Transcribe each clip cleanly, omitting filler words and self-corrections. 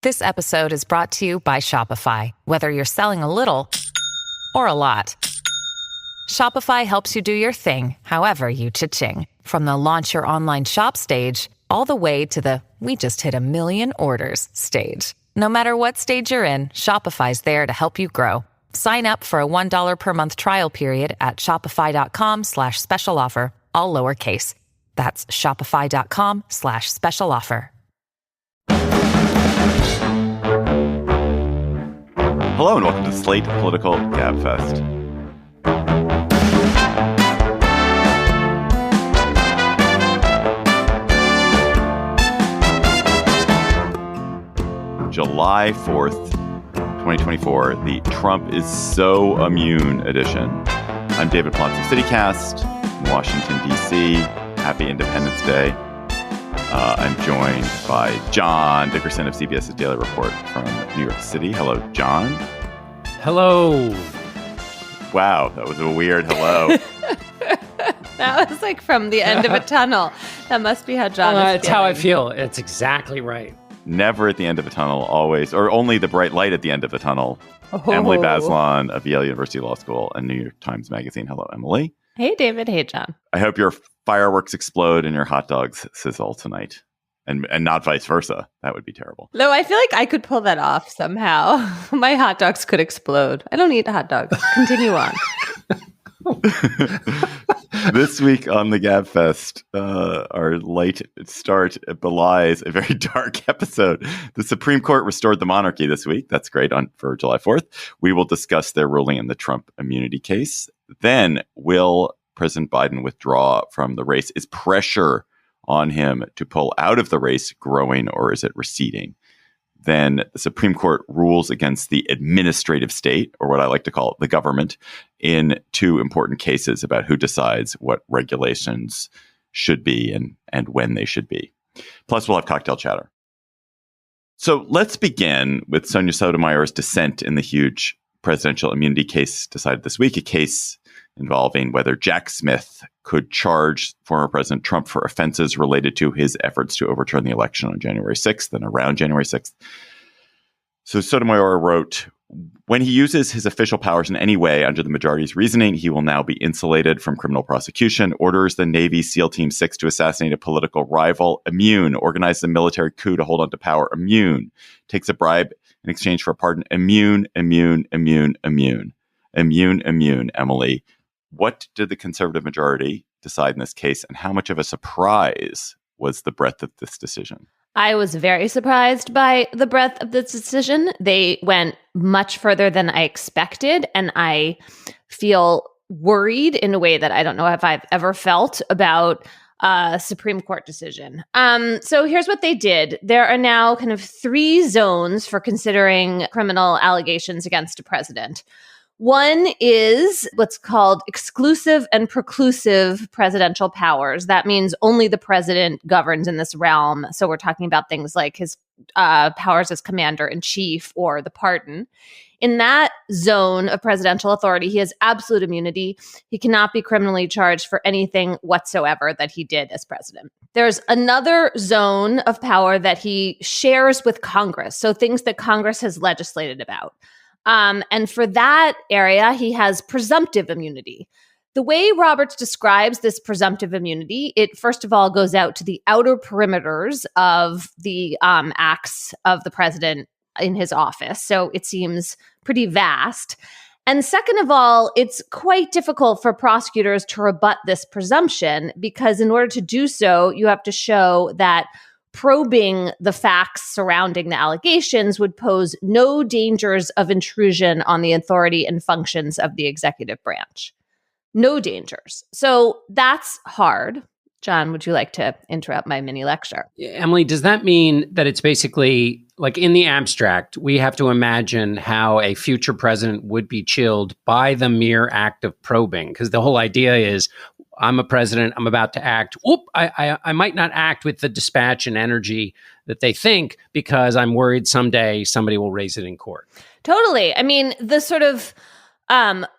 This episode is brought to you by Shopify. Whether you're selling a little or a lot, Shopify helps you do your thing, however you cha-ching. From the launch your online shop stage, all the way to the we just hit 1 million orders stage. No matter what stage you're in, Shopify's there to help you grow. Sign up for a $1 per month trial period at shopify.com/special offer, all lowercase. That's shopify.com/special offer. Hello and welcome to Slate Political Gabfest. July 4th, 2024, the Trump is so immune edition. I'm David Plotz of CityCast in Washington, D.C. Happy Independence Day. I'm joined by John Dickerson of CBS's Daily Report from New York City. Hello, John. Hello. Wow, that was a weird hello. That was like from the end of a tunnel. That must be how John is It's how I feel. It's exactly right. Never at the end of a tunnel, always, or only the bright light at the end of the tunnel. Oh. Emily Bazelon of Yale University Law School and New York Times Magazine. Hello, Emily. Hey, David. Hey, John. I hope your fireworks explode and your hot dogs sizzle tonight, and not vice versa. That would be terrible. Though I feel like I could pull that off somehow. My hot dogs could explode. I don't eat hot dogs. Continue on. This week on the Gabfest, our light start belies a very dark episode. The Supreme Court restored the monarchy this week. That's great for July 4th. We will discuss their ruling in the Trump immunity case. Then will President Biden withdraw from the race? Is pressure on him to pull out of the race growing, or is it receding? Then the Supreme Court rules against the administrative state, or what I like to call the government, in two important cases about who decides what regulations should be and when they should be. Plus, we'll have cocktail chatter. So let's begin with Sonia Sotomayor's dissent in the huge presidential immunity case decided this week, a case involving whether Jack Smith could charge former President Trump for offenses related to his efforts to overturn the election on January 6th and around January 6th. So Sotomayor wrote, when he uses his official powers in any way under the majority's reasoning, he will now be insulated from criminal prosecution, orders the Navy SEAL Team 6 to assassinate a political rival, immune, organizes a military coup to hold on to power, immune, takes a bribe in exchange for a pardon, immune, Emily. What did the conservative majority decide in this case, and how much of a surprise was the breadth of this decision? I was very surprised by the breadth of this decision. They went much further than I expected, and I feel worried in a way that I don't know if I've ever felt about a Supreme Court decision. So here's what they did. There are now kind of 3 zones for considering criminal allegations against a president. One is what's called exclusive and preclusive presidential powers. That means only the president governs in this realm. So we're talking about things like his powers as commander-in-chief or the pardon. In that zone of presidential authority, he has absolute immunity. He cannot be criminally charged for anything whatsoever that he did as president. There's another zone of power that he shares with Congress. So things that Congress has legislated about. And for that area, he has presumptive immunity. The way Roberts describes this presumptive immunity, it first of all goes out to the outer perimeters of the acts of the president in his office. So it seems pretty vast. And second of all, it's quite difficult for prosecutors to rebut this presumption because in order to do so, you have to show that probing the facts surrounding the allegations would pose no dangers of intrusion on the authority and functions of the executive branch. No dangers. So that's hard. John, would you like to interrupt my mini lecture? Emily, does that mean that it's basically like in the abstract, we have to imagine how a future president would be chilled by the mere act of probing? Because the whole idea is I'm a president, I'm about to act. Whoop, I might not act with the dispatch and energy that they think because I'm worried someday somebody will raise it in court. Totally. I mean, the sort of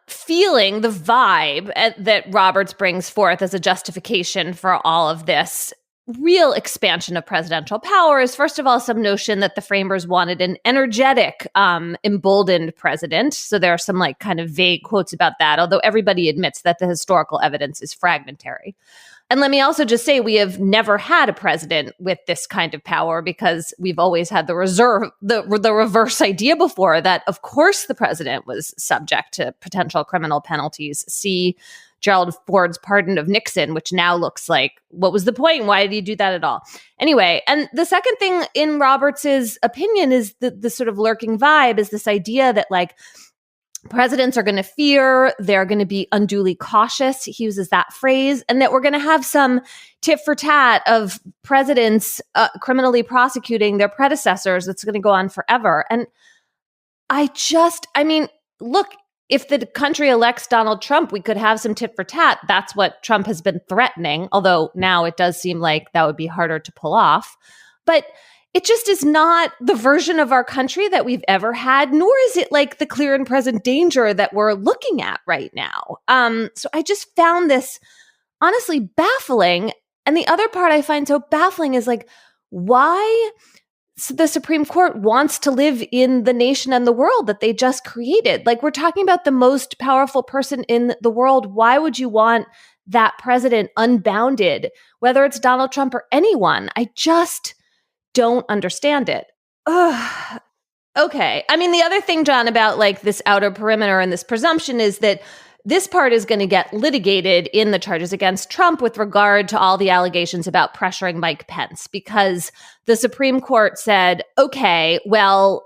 feeling, the vibe that Roberts brings forth as a justification for all of this real expansion of presidential power is, first of all, some notion that the framers wanted an energetic, emboldened president. So there are some like kind of vague quotes about that, although everybody admits that the historical evidence is fragmentary. And let me also just say, we have never had a president with this kind of power because we've always had the reverse idea before that, of course, the president was subject to potential criminal penalties. See Gerald Ford's pardon of Nixon, which now looks like, what was the point? Why did he do that at all? Anyway, and the second thing in Roberts's opinion is the sort of lurking vibe is this idea that like presidents are going to fear, they're going to be unduly cautious. He uses that phrase, and that we're going to have some tit for tat of presidents criminally prosecuting their predecessors that's going to go on forever. And look, if the country elects Donald Trump, we could have some tit for tat. That's what Trump has been threatening, although now it does seem like that would be harder to pull off. But it just is not the version of our country that we've ever had, nor is it like the clear and present danger that we're looking at right now. So I just found this honestly baffling. And the other part I find so baffling is like, why the Supreme Court wants to live in the nation and the world that they just created. Like, we're talking about the most powerful person in the world. Why would you want that president unbounded, whether it's Donald Trump or anyone? I just don't understand it. Ugh. Okay. I mean, the other thing, John, about like this outer perimeter and this presumption is that this part is going to get litigated in the charges against Trump with regard to all the allegations about pressuring Mike Pence, because the Supreme Court said, okay, well,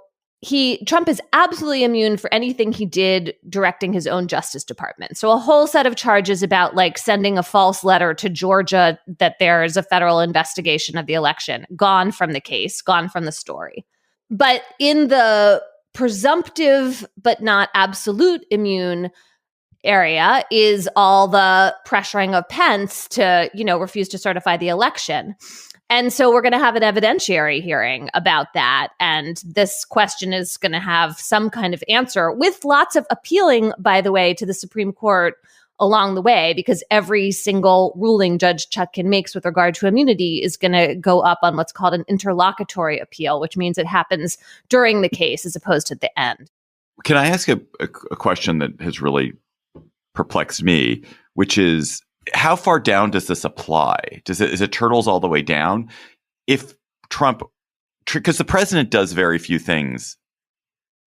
Trump is absolutely immune for anything he did directing his own Justice Department. So a whole set of charges about like sending a false letter to Georgia that there is a federal investigation of the election, gone from the case, gone from the story. But in the presumptive but not absolute immune area is all the pressuring of Pence to, refuse to certify the election. And so we're going to have an evidentiary hearing about that. And this question is going to have some kind of answer, with lots of appealing, by the way, to the Supreme Court along the way, because every single ruling Judge Chutkan makes with regard to immunity is going to go up on what's called an interlocutory appeal, which means it happens during the case as opposed to the end. Can I ask a question that has really perplexed me, which is, how far down does this apply? Is it turtles all the way down? If Trump, because the president does very few things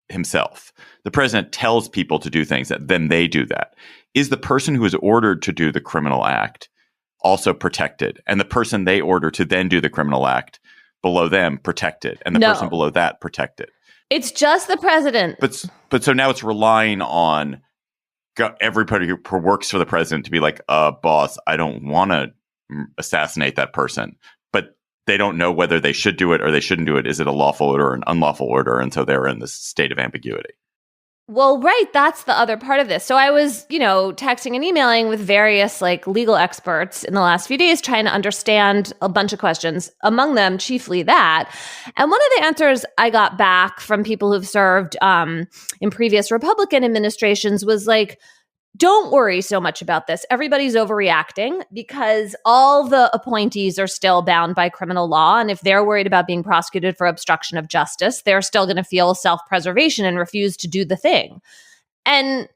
himself. The president tells people to do things, that then they do that. Is the person who is ordered to do the criminal act also protected? And the person they order to then do the criminal act below them protected? And the person below that protected? It's just the president. But so now it's relying on everybody who works for the president to be like, boss, I don't want to assassinate that person. But they don't know whether they should do it or they shouldn't do it. Is it a lawful order or an unlawful order? And so they're in this state of ambiguity. Well, right. That's the other part of this. So I was, texting and emailing with various like legal experts in the last few days, trying to understand a bunch of questions, among them chiefly that. And one of the answers I got back from people who've served in previous Republican administrations was like, don't worry so much about this. Everybody's overreacting because all the appointees are still bound by criminal law. And if they're worried about being prosecuted for obstruction of justice, they're still going to feel self-preservation and refuse to do the thing. And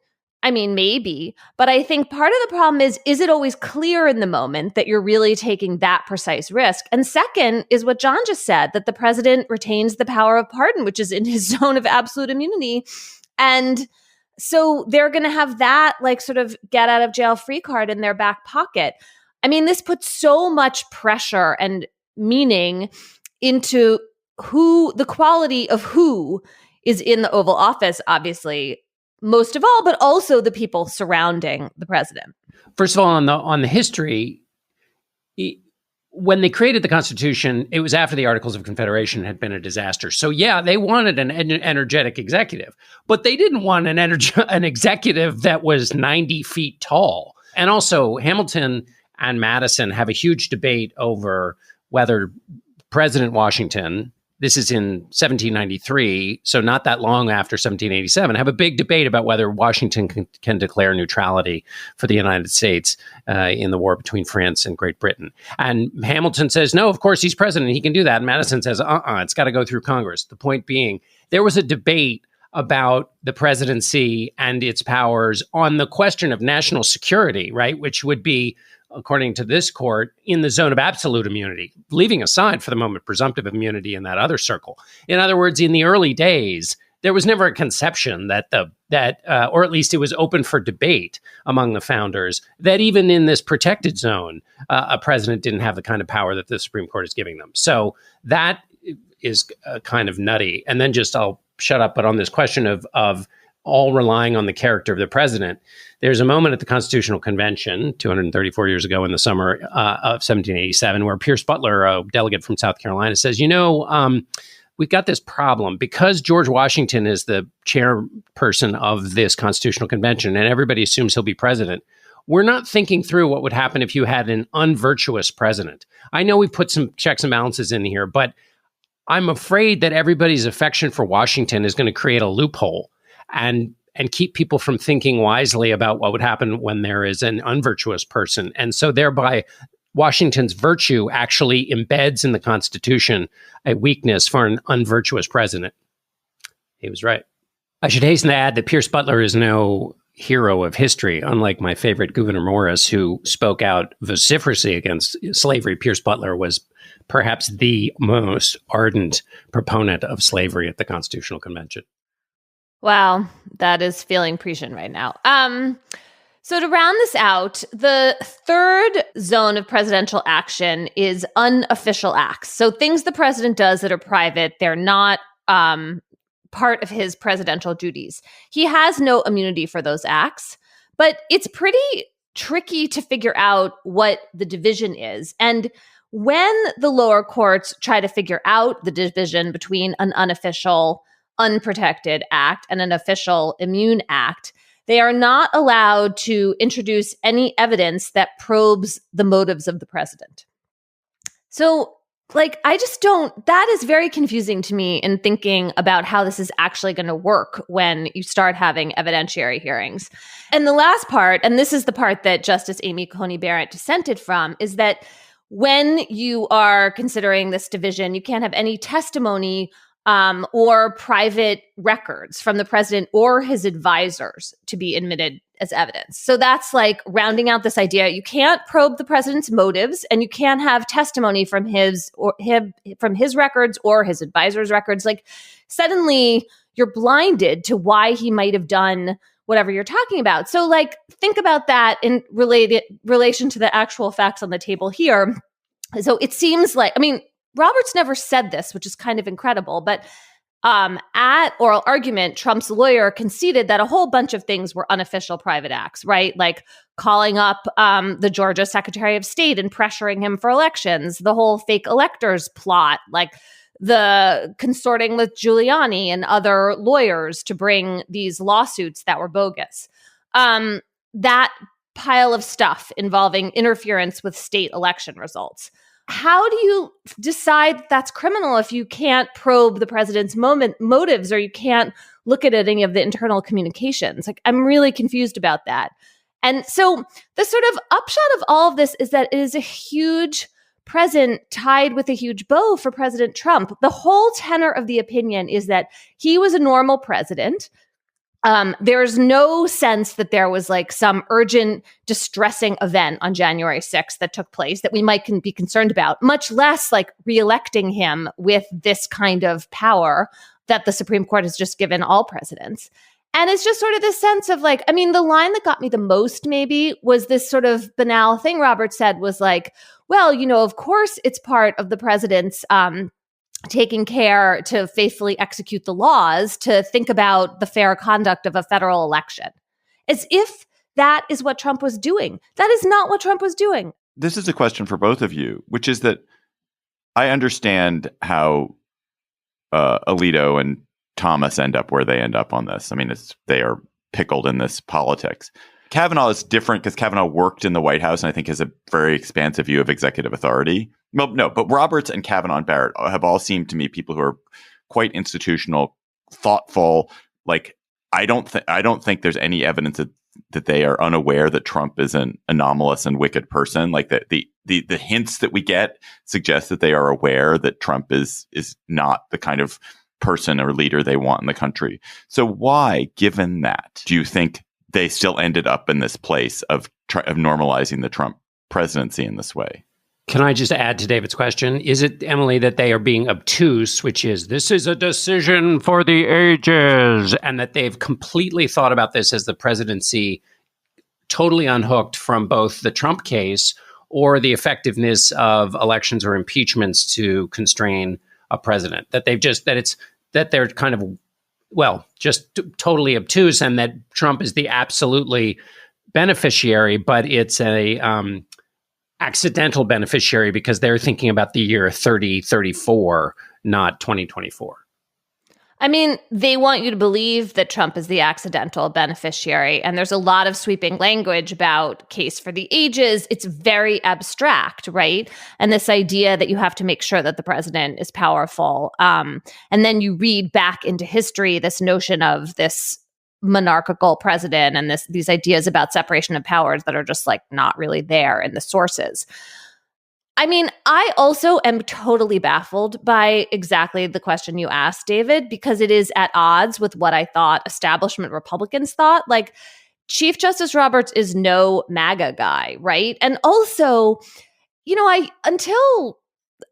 I mean, maybe, but I think part of the problem is it always clear in the moment that you're really taking that precise risk? And second is what John just said, that the president retains the power of pardon, which is in his zone of absolute immunity. And so they're going to have that like sort of get out of jail free card in their back pocket. I mean, this puts so much pressure and meaning into the quality of who is in the Oval Office, obviously, most of all, but also the people surrounding the president. First of all, on the history, when they created the Constitution, it was after the Articles of Confederation had been a disaster. So yeah, they wanted an energetic executive, but they didn't want an executive that was 90 feet tall. And also, Hamilton and Madison have a huge debate over whether President Washington this is in 1793, so not that long after 1787, have a big debate about whether Washington can declare neutrality for the United States in the war between France and Great Britain. And Hamilton says, no, of course he's president, he can do that. And Madison says, it's got to go through Congress. The point being, there was a debate about the presidency and its powers on the question of national security, right, which would be, according to this court, in the zone of absolute immunity, leaving aside for the moment presumptive immunity in that other circle. In other words, in the early days, there was never a conception that or at least it was open for debate among the founders, that even in this protected zone, a president didn't have the kind of power that the Supreme Court is giving them. So that is kind of nutty. And then I'll shut up, but on this question of all relying on the character of the president, there's a moment at the Constitutional Convention 234 years ago in the summer of 1787 where Pierce Butler, a delegate from South Carolina, says, we've got this problem because George Washington is the chairperson of this Constitutional Convention and everybody assumes he'll be president. We're not thinking through what would happen if you had an unvirtuous president. I know we put some checks and balances in here, but I'm afraid that everybody's affection for Washington is going to create a loophole and keep people from thinking wisely about what would happen when there is an unvirtuous person. And so thereby, Washington's virtue actually embeds in the Constitution a weakness for an unvirtuous president. He was right. I should hasten to add that Pierce Butler is no hero of history, unlike my favorite Gouverneur Morris, who spoke out vociferously against slavery. Pierce Butler was perhaps the most ardent proponent of slavery at the Constitutional Convention. Wow, that is feeling prescient right now. So to round this out, the third zone of presidential action is unofficial acts. So things the president does that are private, they're not part of his presidential duties. He has no immunity for those acts, but it's pretty tricky to figure out what the division is. And when the lower courts try to figure out the division between an unofficial, unprotected act and an official immune act, they are not allowed to introduce any evidence that probes the motives of the president. So, that is very confusing to me in thinking about how this is actually going to work when you start having evidentiary hearings. And the last part, and this is the part that Justice Amy Coney Barrett dissented from, is that when you are considering this division, you can't have any testimony or private records from the president or his advisors to be admitted as evidence. So that's like rounding out this idea. You can't probe the president's motives, and you can't have testimony from his records or his advisors' records. Like suddenly you're blinded to why he might have done whatever you're talking about. So think about that in relation to the actual facts on the table here. So it seems like, Roberts never said this, which is kind of incredible, but at oral argument, Trump's lawyer conceded that a whole bunch of things were unofficial private acts, right? Like calling up the Georgia Secretary of State and pressuring him for elections, the whole fake electors plot, like the consorting with Giuliani and other lawyers to bring these lawsuits that were bogus. That pile of stuff involving interference with state election results. How do you decide that's criminal if you can't probe the president's motives or you can't look at any of the internal communications? I'm really confused about that. And so the sort of upshot of all of this is that it is a huge present tied with a huge bow for President Trump. The whole tenor of the opinion is that he was a normal president. There's no sense that there was some urgent, distressing event on January 6th that took place that we might be concerned about, much less reelecting him with this kind of power that the Supreme Court has just given all presidents. And it's just sort of this sense of the line that got me the most maybe was this sort of banal thing Robert said was of course it's part of the president's taking care to faithfully execute the laws to think about the fair conduct of a federal election. As if that is what Trump was doing. That is not what Trump was doing. This is a question for both of you, which is that I understand how Alito and Thomas end up where they end up on this. They are pickled in this politics. Kavanaugh is different because Kavanaugh worked in the White House and I think has a very expansive view of executive authority. Well, no, but Roberts and Kavanaugh and Barrett have all seemed to me people who are quite institutional, thoughtful. Like, I don't think there's any evidence that they are unaware that Trump is an anomalous and wicked person. Like the hints that we get suggest that they are aware that Trump is not the kind of person or leader they want in the country. So why, given that, do you think they still ended up in this place of normalizing the Trump presidency in this way? Can I just add to David's question? Is it, Emily, that they are being obtuse, which is this is a decision for the ages, and that they've completely thought about this as the presidency totally unhooked from both the Trump case or the effectiveness of elections or impeachments to constrain a president? That they're kind of, well, just totally obtuse, and that Trump is the absolutely beneficiary, but it's a accidental beneficiary because they're thinking about the year 3034, not 2024. I mean, they want you to believe that Trump is the accidental beneficiary. And there's a lot of sweeping language about case for the ages. It's very abstract, right? And this idea that you have to make sure that the president is powerful. And then you read back into history this notion of this monarchical president and these ideas about separation of powers that are just like not really there in the sources. I mean, I also am totally baffled by exactly the question you asked, David, because it is at odds with what I thought establishment Republicans thought. Like, Chief Justice Roberts is no MAGA guy, right? And also, until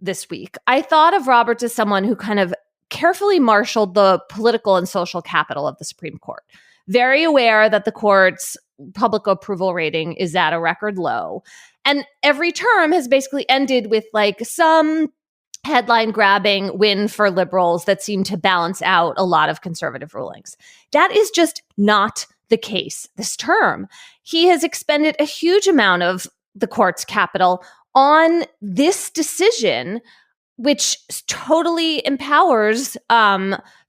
this week, I thought of Roberts as someone who kind of carefully marshaled the political and social capital of the Supreme Court. Very aware that the court's public approval rating is at a record low. And every term has basically ended with like some headline grabbing win for liberals that seem to balance out a lot of conservative rulings. That is just not the case this term. He has expended a huge amount of the court's capital on this decision, which totally empowers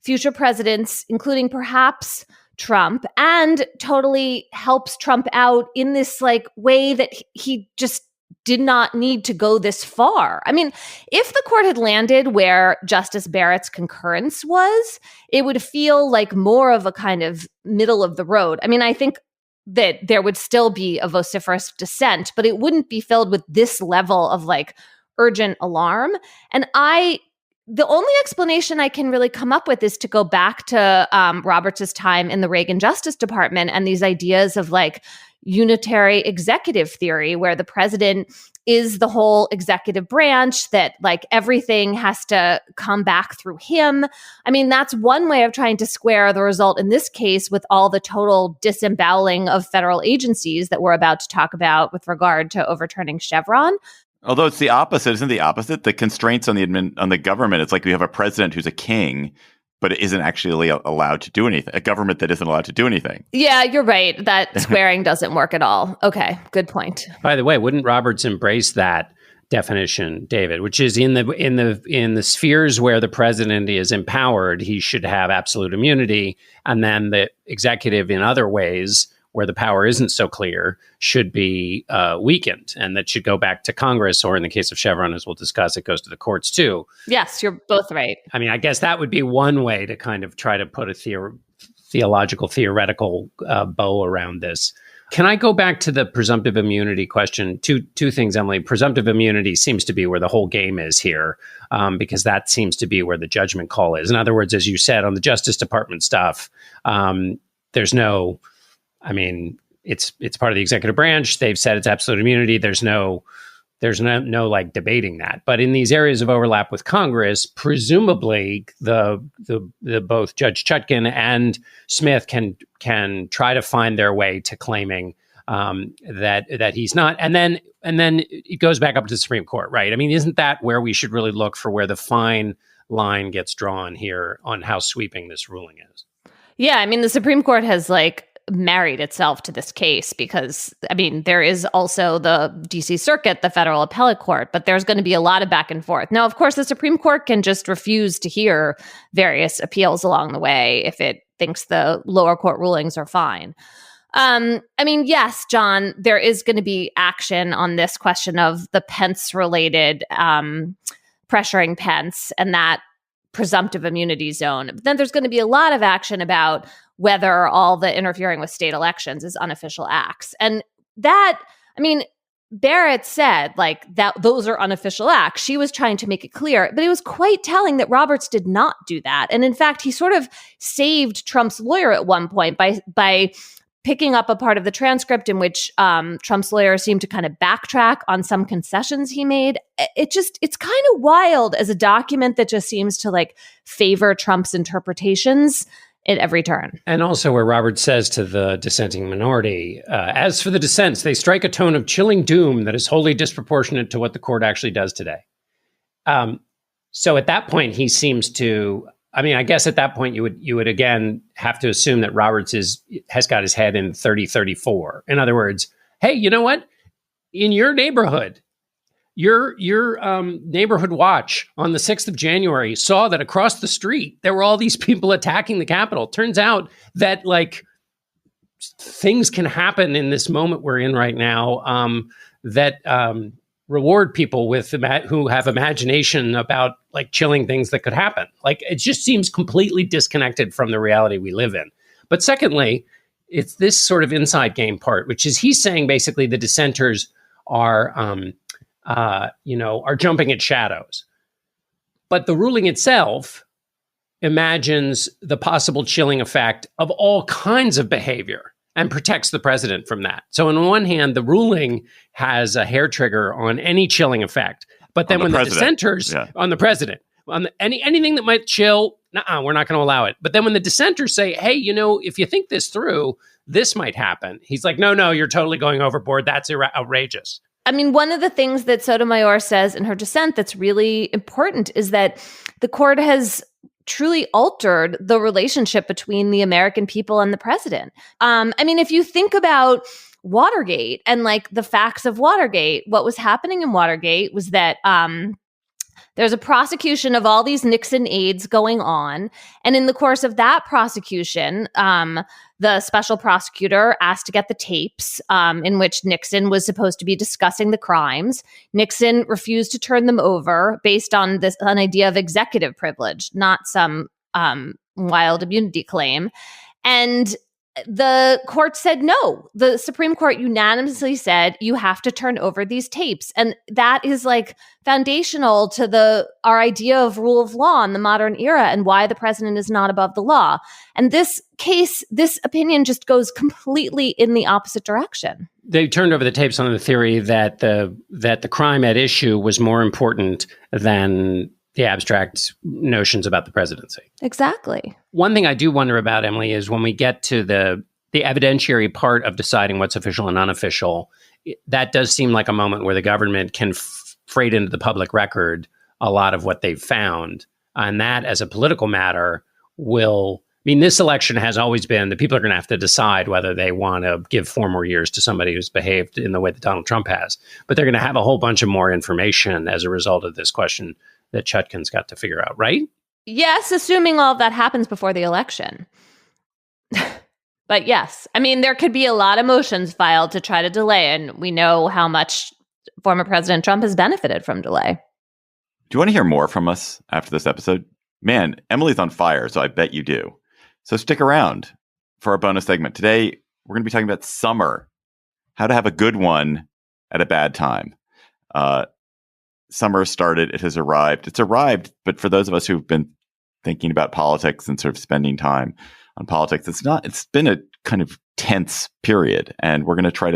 future presidents, including perhaps Trump, and totally helps Trump out in this like way that he just did not need to go this far. I mean, if the court had landed where Justice Barrett's concurrence was, it would feel like more of a kind of middle of the road. I mean, I think that there would still be a vociferous dissent, but it wouldn't be filled with this level of like urgent alarm. And the only explanation I can really come up with is to go back to Roberts' time in the Reagan Justice Department and these ideas of like unitary executive theory, where the president is the whole executive branch, that like everything has to come back through him. I mean, that's one way of trying to square the result in this case with all the total disemboweling of federal agencies that we're about to talk about with regard to overturning Chevron. Although it's the opposite, isn't the opposite? The constraints on the government, it's like we have a president who's a king, but it isn't actually allowed to do anything. A government that isn't allowed to do anything. Yeah, you're right. That squaring doesn't work at all. Okay, good point. By the way, wouldn't Roberts embrace that definition, David, which is in the spheres where the president is empowered, he should have absolute immunity, and then the executive in other ways where the power isn't so clear should be weakened, and that should go back to Congress, or in the case of Chevron, as we'll discuss, it goes to the courts too. Yes, you're both right. I mean, I guess that would be one way to kind of try to put a theoretical bow around this. Can I go back to the presumptive immunity question? Two things, Emily. Presumptive immunity seems to be where the whole game is here, because that seems to be where the judgment call is. In other words, as you said, on the Justice Department stuff, there's no... I mean, it's part of the executive branch. They've said it's absolute immunity. There's no like debating that. But in these areas of overlap with Congress, presumably the both Judge Chutkan and Schmitt can try to find their way to claiming that he's not. And then it goes back up to the Supreme Court, right? I mean, isn't that where we should really look for where the fine line gets drawn here on how sweeping this ruling is? Yeah, I mean, the Supreme Court has like married itself to this case because, I mean, there is also the DC Circuit, the federal appellate court, but there's going to be a lot of back and forth. Now, of course, the Supreme Court can just refuse to hear various appeals along the way if it thinks the lower court rulings are fine. I mean, yes, John, there is going to be action on this question of the Pence-related pressuring Pence and that presumptive immunity zone. But then there's going to be a lot of action about whether all the interfering with state elections is unofficial acts. And that, I mean, Barrett said like that those are unofficial acts. She was trying to make it clear, but it was quite telling that Roberts did not do that. And in fact, he sort of saved Trump's lawyer at one point by picking up a part of the transcript in which Trump's lawyer seemed to kind of backtrack on some concessions he made. It's kind of wild as a document that just seems to like favor Trump's interpretations at every turn. And also where Roberts says to the dissenting minority, as for the dissents, they strike a tone of chilling doom that is wholly disproportionate to what the court actually does today. So at that point, he seems to... I mean, I guess at that point you would again have to assume that Roberts has got his head in 3034. In other words, hey, you know what? In your neighborhood, your neighborhood watch on the 6th of January saw that across the street there were all these people attacking the Capitol. Turns out that like things can happen in this moment we're in right now that reward people with who have imagination about like chilling things that could happen. Like it just seems completely disconnected from the reality we live in. But secondly, it's this sort of inside game part, which is he's saying basically the dissenters are jumping at shadows. But the ruling itself imagines the possible chilling effect of all kinds of behavior and protects the president from that. So on one hand, the ruling has a hair trigger on any chilling effect. But then when the dissenters on the president, on anything that might chill, we're not going to allow it. But then when the dissenters say, hey, you know, if you think this through, this might happen. He's like, no, you're totally going overboard. That's outrageous. I mean, one of the things that Sotomayor says in her dissent that's really important is that the court has truly altered the relationship between the American people and the president. I mean, if you think about Watergate and like the facts of Watergate, what was happening in Watergate was that there's a prosecution of all these Nixon aides going on. And in the course of that prosecution, the special prosecutor asked to get the tapes in which Nixon was supposed to be discussing the crimes. Nixon refused to turn them over based on an idea of executive privilege, not some wild immunity claim. And the court said no. The Supreme Court unanimously said you have to turn over these tapes. And that is like foundational to our idea of rule of law in the modern era and why the president is not above the law. And this opinion just goes completely in the opposite direction. They turned over the tapes on the theory that the crime at issue was more important than the abstract notions about the presidency. Exactly. One thing I do wonder about, Emily, is when we get to the evidentiary part of deciding what's official and unofficial, that does seem like a moment where the government can freight into the public record a lot of what they've found. And that, as a political matter, this election has always been that people are going to have to decide whether they want to give 4 more years to somebody who's behaved in the way that Donald Trump has. But they're going to have a whole bunch of more information as a result of this question that Chutkan's got to figure out, right? Yes, assuming all of that happens before the election. But yes, I mean, there could be a lot of motions filed to try to delay, and we know how much former President Trump has benefited from delay. Do you want to hear more from us after this episode? Man, Emily's on fire, so I bet you do. So stick around for our bonus segment. Today, we're going to be talking about summer, how to have a good one at a bad time. Summer started. It has arrived. It's arrived, but for those of us who've been thinking about politics and sort of spending time on politics, it's been a kind of tense period, and we're going to try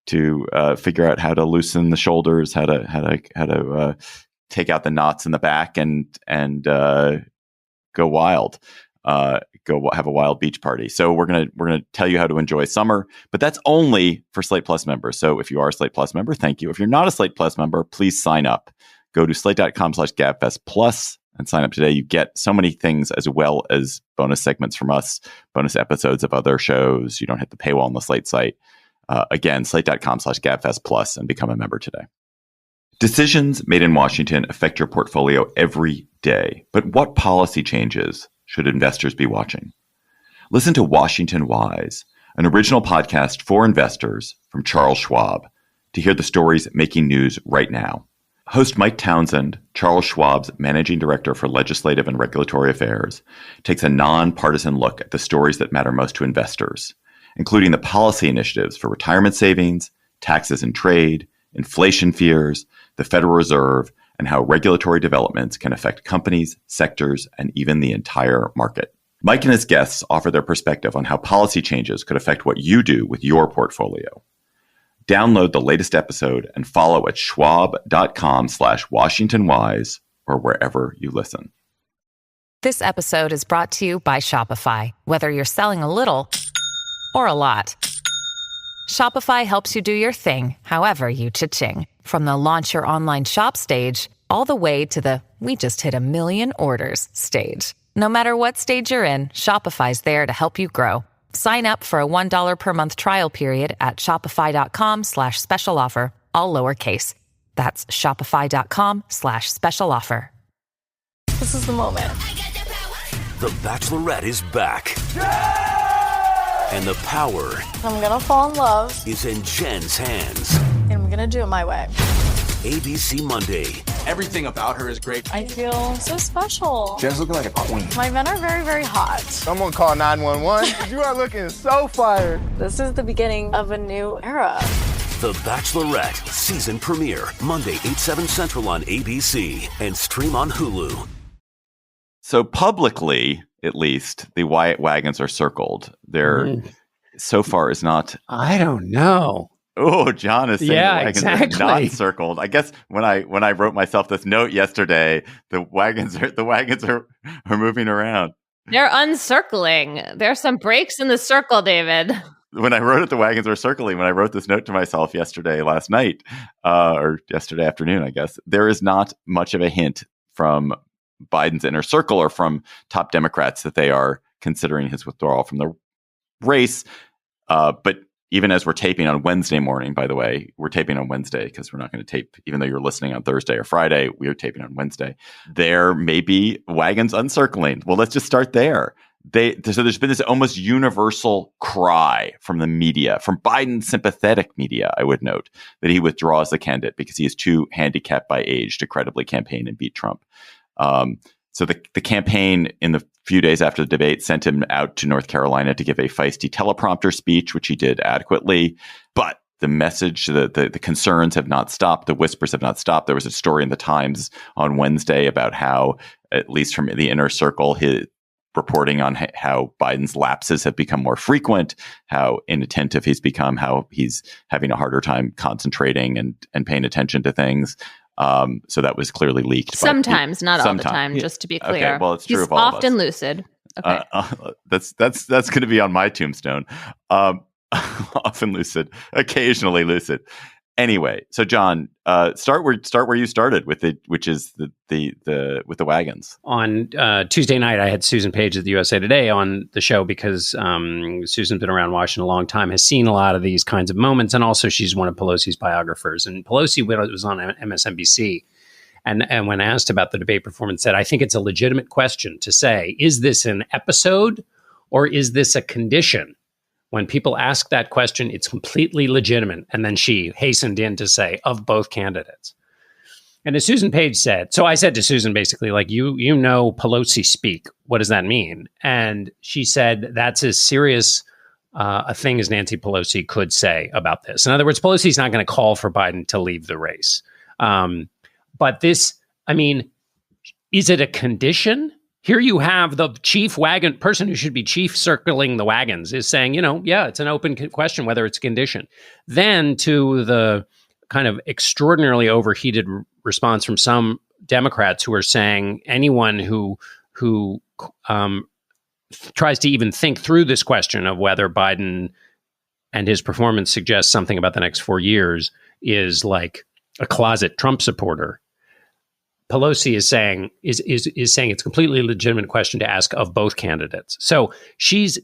to figure out how to loosen the shoulders, how to take out the knots in the back and go wild. Go have a wild beach party. So we're gonna tell you how to enjoy summer, but that's only for Slate Plus members. So if you are a Slate Plus member, thank you. If you're not a Slate Plus member, please sign up. Go to slate.com/Gabfest Plus and sign up today. You get so many things as well as bonus segments from us, bonus episodes of other shows. You don't hit the paywall on the Slate site. Again, slate.com/Gabfest Plus and become a member today. Decisions made in Washington affect your portfolio every day. But what policy changes should investors be watching? Listen to Washington Wise, an original podcast for investors from Charles Schwab, to hear the stories making news right now. Host Mike Townsend, Charles Schwab's managing director for legislative and regulatory affairs, takes a nonpartisan look at the stories that matter most to investors, including the policy initiatives for retirement savings, taxes and trade, inflation fears, the Federal Reserve, and how regulatory developments can affect companies, sectors, and even the entire market. Mike and his guests offer their perspective on how policy changes could affect what you do with your portfolio. Download the latest episode and follow at schwab.com/WashingtonWise or wherever you listen. This episode is brought to you by Shopify. Whether you're selling a little or a lot, Shopify helps you do your thing, however you cha-ching. From the launch your online shop stage, all the way to the we just hit 1 million orders stage. No matter what stage you're in, Shopify's there to help you grow. Sign up for a $1 per month trial period at shopify.com/special offer, all lowercase. That's shopify.com/special offer. This is the moment. The Bachelorette is back. And the power I'm gonna fall in love. is in Jen's hands. And I'm gonna do it my way. ABC Monday. Everything about her is great. I feel so special. Jen's looking like a queen. My men are very, very hot. Someone call 911. You are looking so fired. This is the beginning of a new era. The Bachelorette season premiere, Monday, 8/7 Central on ABC and stream on Hulu. So publicly, at least, the Wyatt wagons are circled. There, so far, is not. I don't know. Oh, John is saying the wagons are exactly. not circled. I guess when I wrote myself this note yesterday, the wagons are moving around. They're uncircling. There's some breaks in the circle, David. When I wrote it, the wagons were circling. When I wrote this note to myself last night, or yesterday afternoon, I guess, there is not much of a hint from Biden's inner circle or from top Democrats that they are considering his withdrawal from the race. But even as we're taping on Wednesday morning, by the way, we're taping on Wednesday because we're not going to tape, even though you're listening on Thursday or Friday, we are taping on Wednesday. There may be wagons uncircling. Well, let's just start there. So there's been this almost universal cry from the media, from Biden's sympathetic media, I would note, that he withdraws the candidate because he is too handicapped by age to credibly campaign and beat Trump. So the campaign in the few days after the debate sent him out to North Carolina to give a feisty teleprompter speech, which he did adequately. But the message, the concerns have not stopped. The whispers have not stopped. There was a story in the Times on Wednesday about how, at least from the inner circle, his reporting on how Biden's lapses have become more frequent, how inattentive he's become, how he's having a harder time concentrating and paying attention to things. So that was clearly leaked. Sometimes, not all the time, just to be clear. Okay, well, it's true He's of all of us. often lucid. Okay. That's going to be on my tombstone. Often lucid, occasionally lucid. Anyway, so John, start where you started with it, which is with the wagons. On Tuesday night, I had Susan Page of the USA Today on the show because Susan's been around Washington a long time, has seen a lot of these kinds of moments, and also she's one of Pelosi's biographers. And Pelosi was on MSNBC, and when asked about the debate performance, said, "I think it's a legitimate question to say, is this an episode or is this a condition?" When people ask that question, it's completely legitimate. And then she hastened in to say, of both candidates. And as Susan Page said, so I said to Susan, basically, like, you know Pelosi speak. What does that mean? And she said, that's as serious a thing as Nancy Pelosi could say about this. In other words, Pelosi's not going to call for Biden to leave the race. But this, I mean, is it a condition? Here you have the chief wagon person who should be chief circling the wagons is saying, yeah, it's an open question whether it's a condition. Then to the kind of extraordinarily overheated response from some Democrats who are saying anyone who tries to even think through this question of whether Biden and his performance suggests something about the next 4 years is like a closet Trump supporter. Pelosi is saying saying it's a completely legitimate question to ask of both candidates. So she's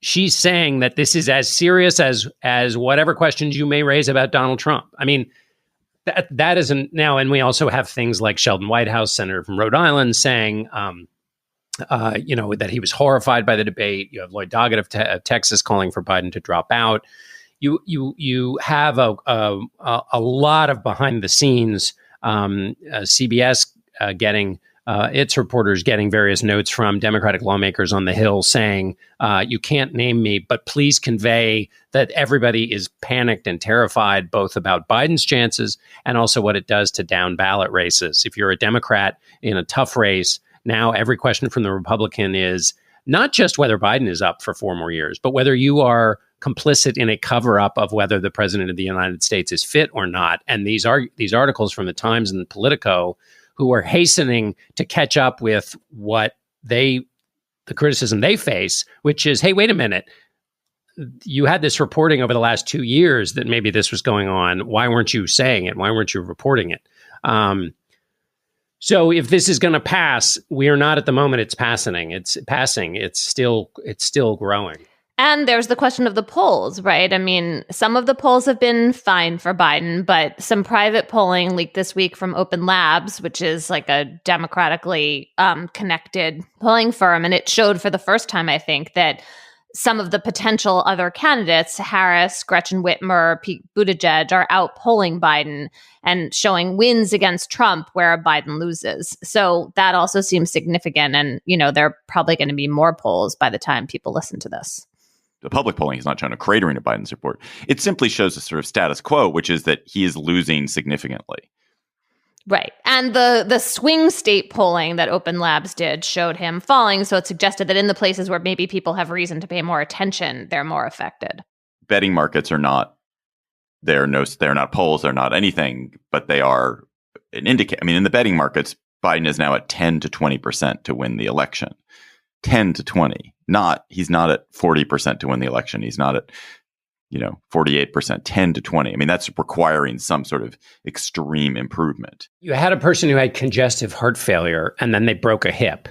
saying that this is as serious as whatever questions you may raise about Donald Trump. I mean, that isn't now. And we also have things like Sheldon Whitehouse, senator from Rhode Island, saying that he was horrified by the debate. You have Lloyd Doggett of Texas calling for Biden to drop out. You have a lot of behind the scenes CBS getting its reporters getting various notes from Democratic lawmakers on the Hill saying, you can't name me, but please convey that everybody is panicked and terrified both about Biden's chances and also what it does to down ballot races. If you're a Democrat in a tough race, now every question from the Republican is not just whether Biden is up for 4 more years, but whether you are complicit in a cover-up of whether the president of the United States is fit or not. And these articles from the Times and Politico, who are hastening to catch up with the criticism they face, which is, hey, wait a minute, you had this reporting over the last 2 years that maybe this was going on. Why weren't you saying it? Why weren't you reporting it? So if this is going to pass, we are not at the moment it's passing. It's passing. It's still growing. And there's the question of the polls, right? I mean, some of the polls have been fine for Biden, but some private polling leaked this week from Open Labs, which is like a democratically connected polling firm. And it showed for the first time, I think, that some of the potential other candidates, Harris, Gretchen Whitmer, Pete Buttigieg, are outpolling Biden and showing wins against Trump where Biden loses. So that also seems significant. And, there are probably going to be more polls by the time people listen to this. The public polling is not showing a cratering of Biden's support. It simply shows a sort of status quo, which is that he is losing significantly. Right. And the swing state polling that Open Labs did showed him falling. So it suggested that in the places where maybe people have reason to pay more attention, they're more affected. Betting markets are not, they're not polls, they're not anything, but they are an indicator. I mean, in the betting markets, Biden is now at 10 to 20% to win the election. 10 to 20. He's not at 40% to win the election. He's not at, 48%, 10 to 20. I mean, that's requiring some sort of extreme improvement. You had a person who had congestive heart failure and then they broke a hip.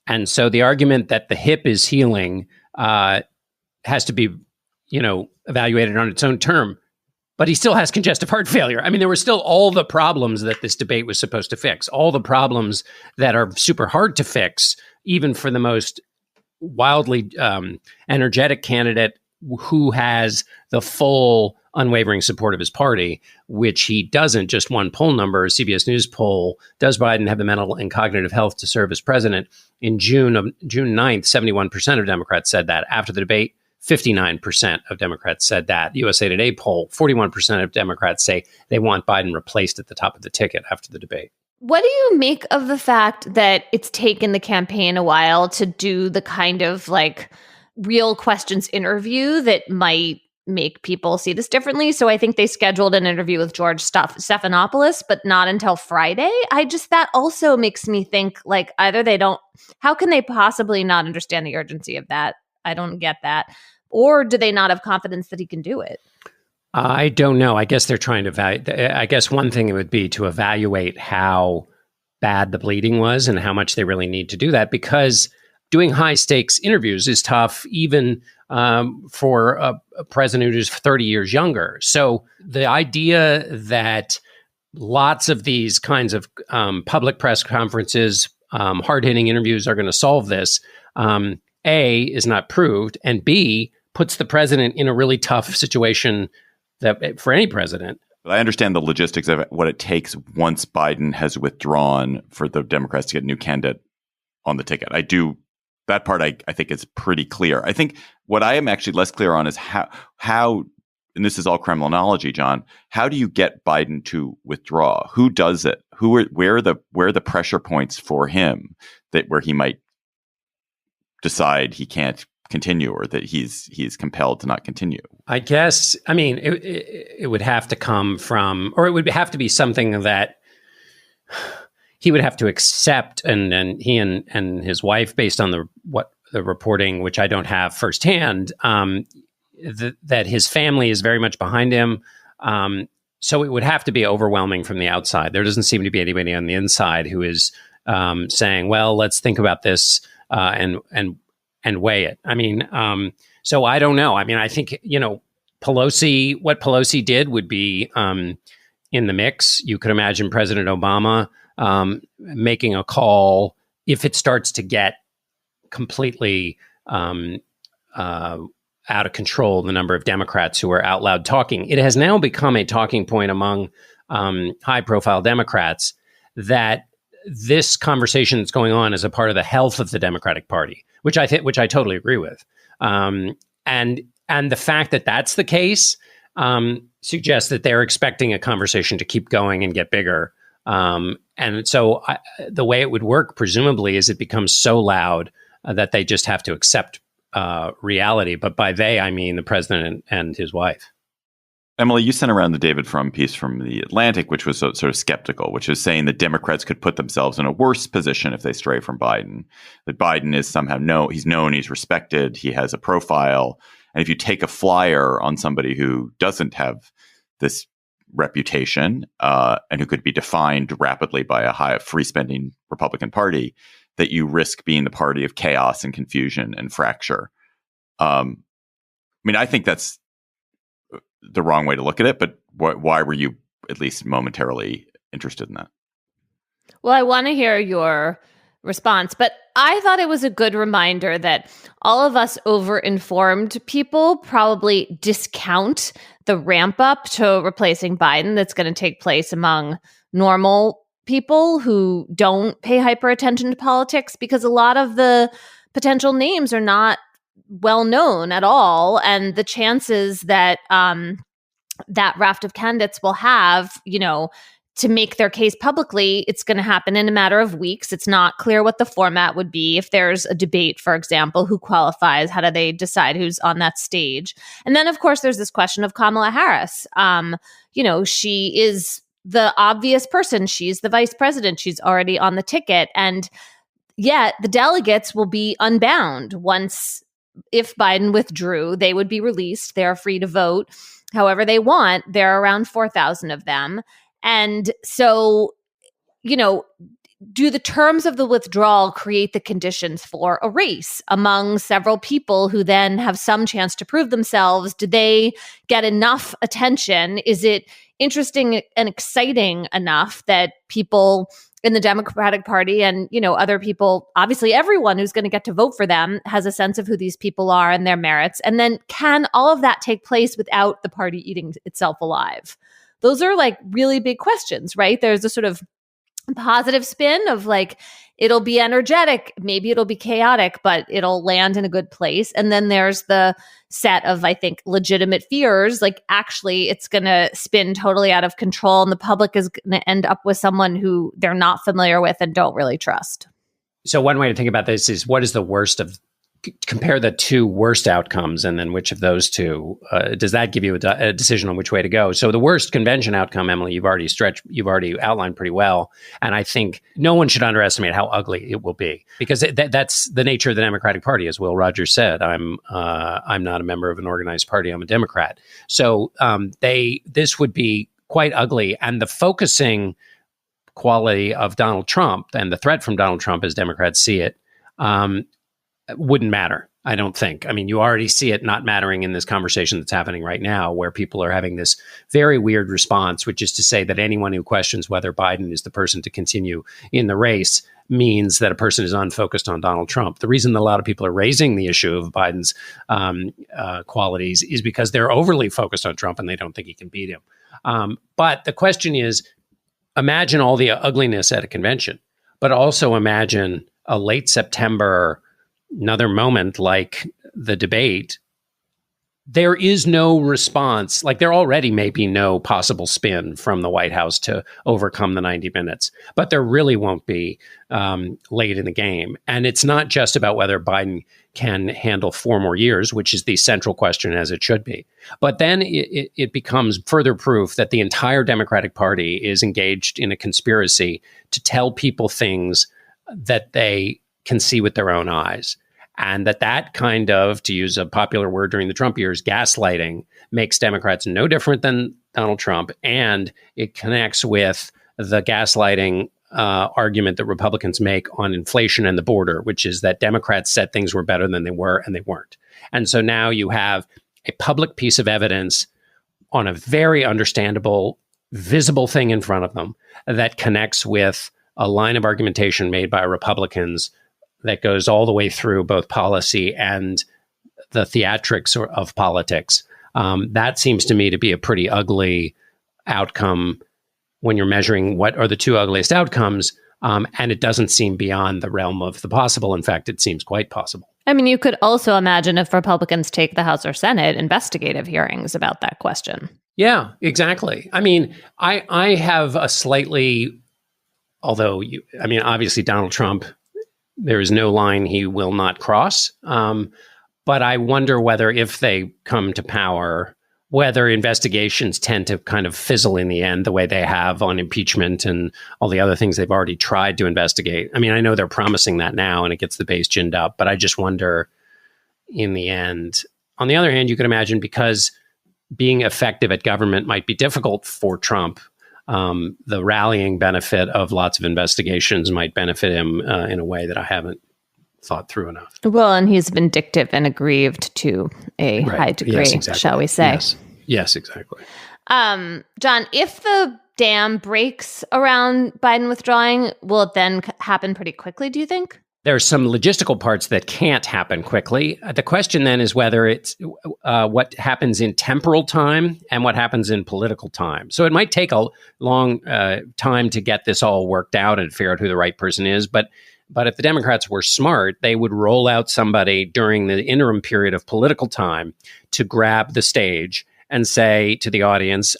And so the argument that the hip is healing has to be, evaluated on its own term. But he still has congestive heart failure. I mean, there were still all the problems that this debate was supposed to fix, all the problems that are super hard to fix, even for the most wildly energetic candidate who has the full unwavering support of his party, which he doesn't. Just one poll number, a CBS News poll, does Biden have the mental and cognitive health to serve as president? In June 9th, 71% of Democrats said that. After the debate, 59% of Democrats said that. USA Today poll, 41% of Democrats say they want Biden replaced at the top of the ticket after the debate. What do you make of the fact that it's taken the campaign a while to do the kind of real questions interview that might make people see this differently? So I think they scheduled an interview with George Stephanopoulos, but not until Friday. That also makes me think either how can they possibly not understand the urgency of that? I don't get that. Or do they not have confidence that he can do it? I don't know. I guess they're trying to I guess one thing it would be to evaluate how bad the bleeding was and how much they really need to do that, because doing high stakes interviews is tough, even for a president who's 30 years younger. So the idea that lots of these kinds of public press conferences, hard-hitting interviews are going to solve this, A, is not proved, and B, puts the president in a really tough situation that for any president. But I understand the logistics of what it takes once Biden has withdrawn for the Democrats to get a new candidate on the ticket. I do. That part I think is pretty clear. I think what I am actually less clear on is how, and this is all criminology, John, how do you get Biden to withdraw? Who does it? Where are the pressure points for him where he might decide he can't continue or that he's compelled to not continue? I guess, it would have to come from, or it would have to be something that he would have to accept, and he and his wife, based on the reporting, which I don't have firsthand, that his family is very much behind him. So it would have to be overwhelming from the outside. There doesn't seem to be anybody on the inside who is saying, well, let's think about this and weigh it. So I don't know. I think, what Pelosi did would be in the mix. You could imagine President Obama making a call if it starts to get completely out of control, the number of Democrats who are out loud talking. It has now become a talking point among high-profile Democrats that this conversation that's going on is a part of the health of the Democratic Party, which I totally agree with. And the fact that that's the case suggests that they're expecting a conversation to keep going and get bigger. And so the way it would work, presumably, is it becomes so loud that they just have to accept reality. But by they, I mean the president and his wife. Emily, you sent around the David Frum piece from The Atlantic, which was sort of skeptical, which is saying that Democrats could put themselves in a worse position if they stray from Biden, that Biden is somehow he's known, he's respected, he has a profile. And if you take a flyer on somebody who doesn't have this reputation and who could be defined rapidly by a high free-spending Republican Party, that you risk being the party of chaos and confusion and fracture. I mean, I think that's the wrong way to look at it, but why were you at least momentarily interested in that? Well, I want to hear your response, but I thought it was a good reminder that all of us over-informed people probably discount the ramp up to replacing Biden that's going to take place among normal people who don't pay hyper attention to politics, because a lot of the potential names are not well known at all, and the chances that that raft of candidates will have, to make their case publicly, it's going to happen in a matter of weeks. It's not clear what the format would be. If there's a debate, for example, who qualifies? How do they decide who's on that stage? And then, of course, there's this question of Kamala Harris. She is the obvious person. She's the vice president. She's already on the ticket. And yet the delegates will be unbound if Biden withdrew, they would be released. They're free to vote however they want. There are around 4,000 of them. And so, do the terms of the withdrawal create the conditions for a race among several people who then have some chance to prove themselves? Do they get enough attention? Is it interesting and exciting enough that people in the Democratic Party and, other people, obviously everyone who's going to get to vote for them has a sense of who these people are and their merits? And then can all of that take place without the party eating itself alive? Those are like really big questions, right? There's a sort of positive spin of like, it'll be energetic, maybe it'll be chaotic, but it'll land in a good place. And then there's the set of, I think, legitimate fears, like actually it's going to spin totally out of control and the public is going to end up with someone who they're not familiar with and don't really trust. So one way to think about this is, what is the worst of, compare the two worst outcomes, and then which of those two, does that give you a decision on which way to go? So the worst convention outcome, Emily, you've already outlined pretty well. And I think no one should underestimate how ugly it will be, because that's the nature of the Democratic Party. As Will Rogers said, I'm not a member of an organized party. I'm a Democrat. So this would be quite ugly. And the focusing quality of Donald Trump and the threat from Donald Trump, as Democrats see it, wouldn't matter, I don't think. I mean, you already see it not mattering in this conversation that's happening right now, where people are having this very weird response, which is to say that anyone who questions whether Biden is the person to continue in the race means that a person is unfocused on Donald Trump. The reason that a lot of people are raising the issue of Biden's qualities is because they're overly focused on Trump and they don't think he can beat him. But the question is, imagine all the ugliness at a convention, but also imagine a late September, another moment like the debate. There is no response. Like, there already may be no possible spin from the White House to overcome the 90 minutes, but there really won't be late in the game. And it's not just about whether Biden can handle 4 more years, which is the central question, as it should be. But then it becomes further proof that the entire Democratic Party is engaged in a conspiracy to tell people things that they can see with their own eyes. And that kind of, to use a popular word during the Trump years, gaslighting, makes Democrats no different than Donald Trump. And it connects with the gaslighting argument that Republicans make on inflation and the border, which is that Democrats said things were better than they were, and they weren't. And so now you have a public piece of evidence on a very understandable, visible thing in front of them that connects with a line of argumentation made by Republicans that goes all the way through both policy and the theatrics of politics. That seems to me to be a pretty ugly outcome when you're measuring what are the two ugliest outcomes. And it doesn't seem beyond the realm of the possible. In fact, it seems quite possible. I mean, you could also imagine if Republicans take the House or Senate, investigative hearings about that question. Yeah, exactly. I mean, I have a slightly, obviously Donald Trump, there is no line he will not cross. But I wonder whether if they come to power, whether investigations tend to kind of fizzle in the end the way they have on impeachment and all the other things they've already tried to investigate. I mean, I know they're promising that now and it gets the base ginned up, but I just wonder in the end. On the other hand, you could imagine because being effective at government might be difficult for Trump, the rallying benefit of lots of investigations might benefit him in a way that I haven't thought through enough. Well, and he's vindictive and aggrieved to a high degree, yes, exactly. Shall we say. Yes, exactly. John, if the dam breaks around Biden withdrawing, will it then happen pretty quickly, do you think? There are some logistical parts that can't happen quickly. The question then is whether it's what happens in temporal time and what happens in political time. So it might take a long time to get this all worked out and figure out who the right person is. But if the Democrats were smart, they would roll out somebody during the interim period of political time to grab the stage and say to the audience,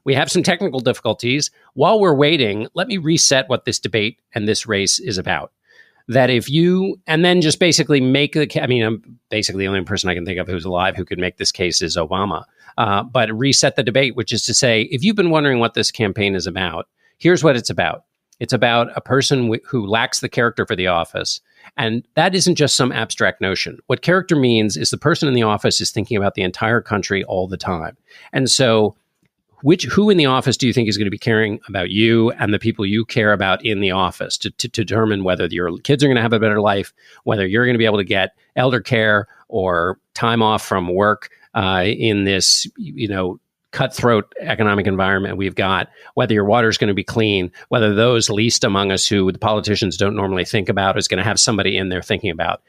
we have some technical difficulties. While we're waiting, let me reset what this debate and this race is about. That if you, and then just basically make the, I'm basically the only person I can think of who's alive who could make this case is Obama, but reset the debate, which is to say, if you've been wondering what this campaign is about, here's what it's about. It's about a person who lacks the character for the office. And that isn't just some abstract notion. What character means is the person in the office is thinking about the entire country all the time. And so who in the office do you think is going to be caring about you and the people you care about in the office to determine whether your kids are going to have a better life, whether you're going to be able to get elder care or time off from work in this, cutthroat economic environment we've got, whether your water is going to be clean, whether those least among us who the politicians don't normally think about is going to have somebody in there thinking about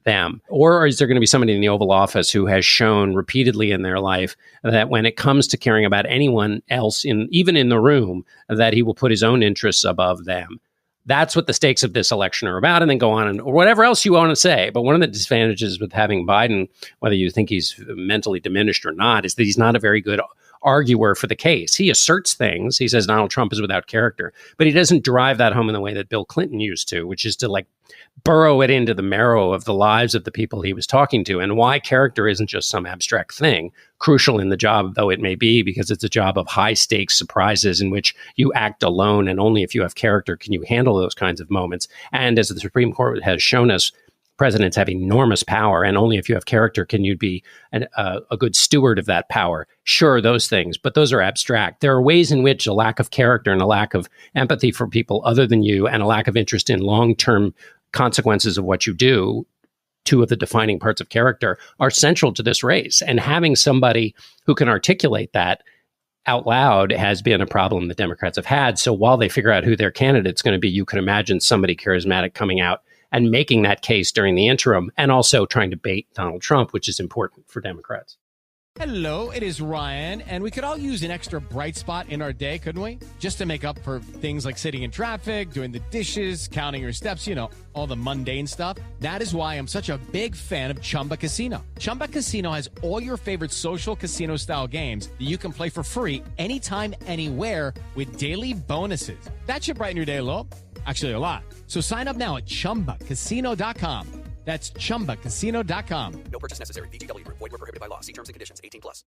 them? Or is there going to be somebody in the Oval Office who has shown repeatedly in their life that when it comes to caring about anyone else, even in the room, that he will put his own interests above them? That's what the stakes of this election are about, and then go on or whatever else you want to say. But one of the disadvantages with having Biden, whether you think he's mentally diminished or not, is that he's not a very good arguer for the case. He asserts things. He says Donald Trump is without character, but he doesn't drive that home in the way that Bill Clinton used to, which is to burrow it into the marrow of the lives of the people he was talking to, and why character isn't just some abstract thing, crucial in the job though it may be, because it's a job of high stakes surprises in which you act alone, and only if you have character can you handle those kinds of moments. And as the Supreme Court has shown us, presidents have enormous power, and only if you have character can you be a good steward of that power. Sure, those things, but those are abstract. There are ways in which a lack of character and a lack of empathy for people other than you and a lack of interest in long-term consequences of what you do, two of the defining parts of character, are central to this race. And having somebody who can articulate that out loud has been a problem the Democrats have had. So while they figure out who their candidate's going to be, you can imagine somebody charismatic coming out and making that case during the interim, and also trying to bait Donald Trump, which is important for Democrats. Hello, it is Ryan, and we could all use an extra bright spot in our day, couldn't we? Just to make up for things like sitting in traffic, doing the dishes, counting your steps, all the mundane stuff. That is why I'm such a big fan of Chumba Casino. Chumba Casino has all your favorite social casino-style games that you can play for free anytime, anywhere with daily bonuses. That should brighten your day a little. Actually, a lot. So sign up now at ChumbaCasino.com. That's ChumbaCasino.com. No purchase necessary. VGW Group. Void where prohibited by law. See terms and conditions. 18+.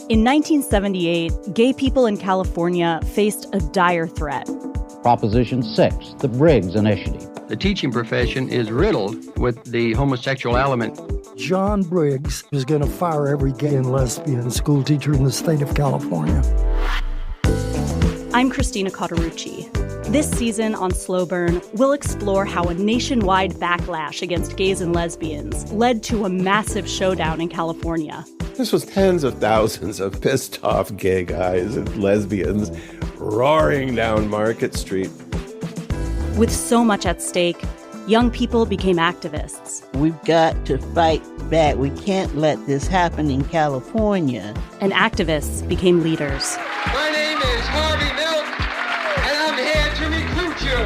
In 1978, gay people in California faced a dire threat. Proposition 6, the Briggs Initiative. The teaching profession is riddled with the homosexual element. John Briggs is going to fire every gay and lesbian school teacher in the state of California. I'm Christina Cauterucci. This season on Slowburn, we'll explore how a nationwide backlash against gays and lesbians led to a massive showdown in California. This was tens of thousands of pissed off gay guys and lesbians roaring down Market Street. With so much at stake, young people became activists. We've got to fight back. We can't let this happen in California. And activists became leaders. My name is Harvey Milk, and I'm here to recruit you.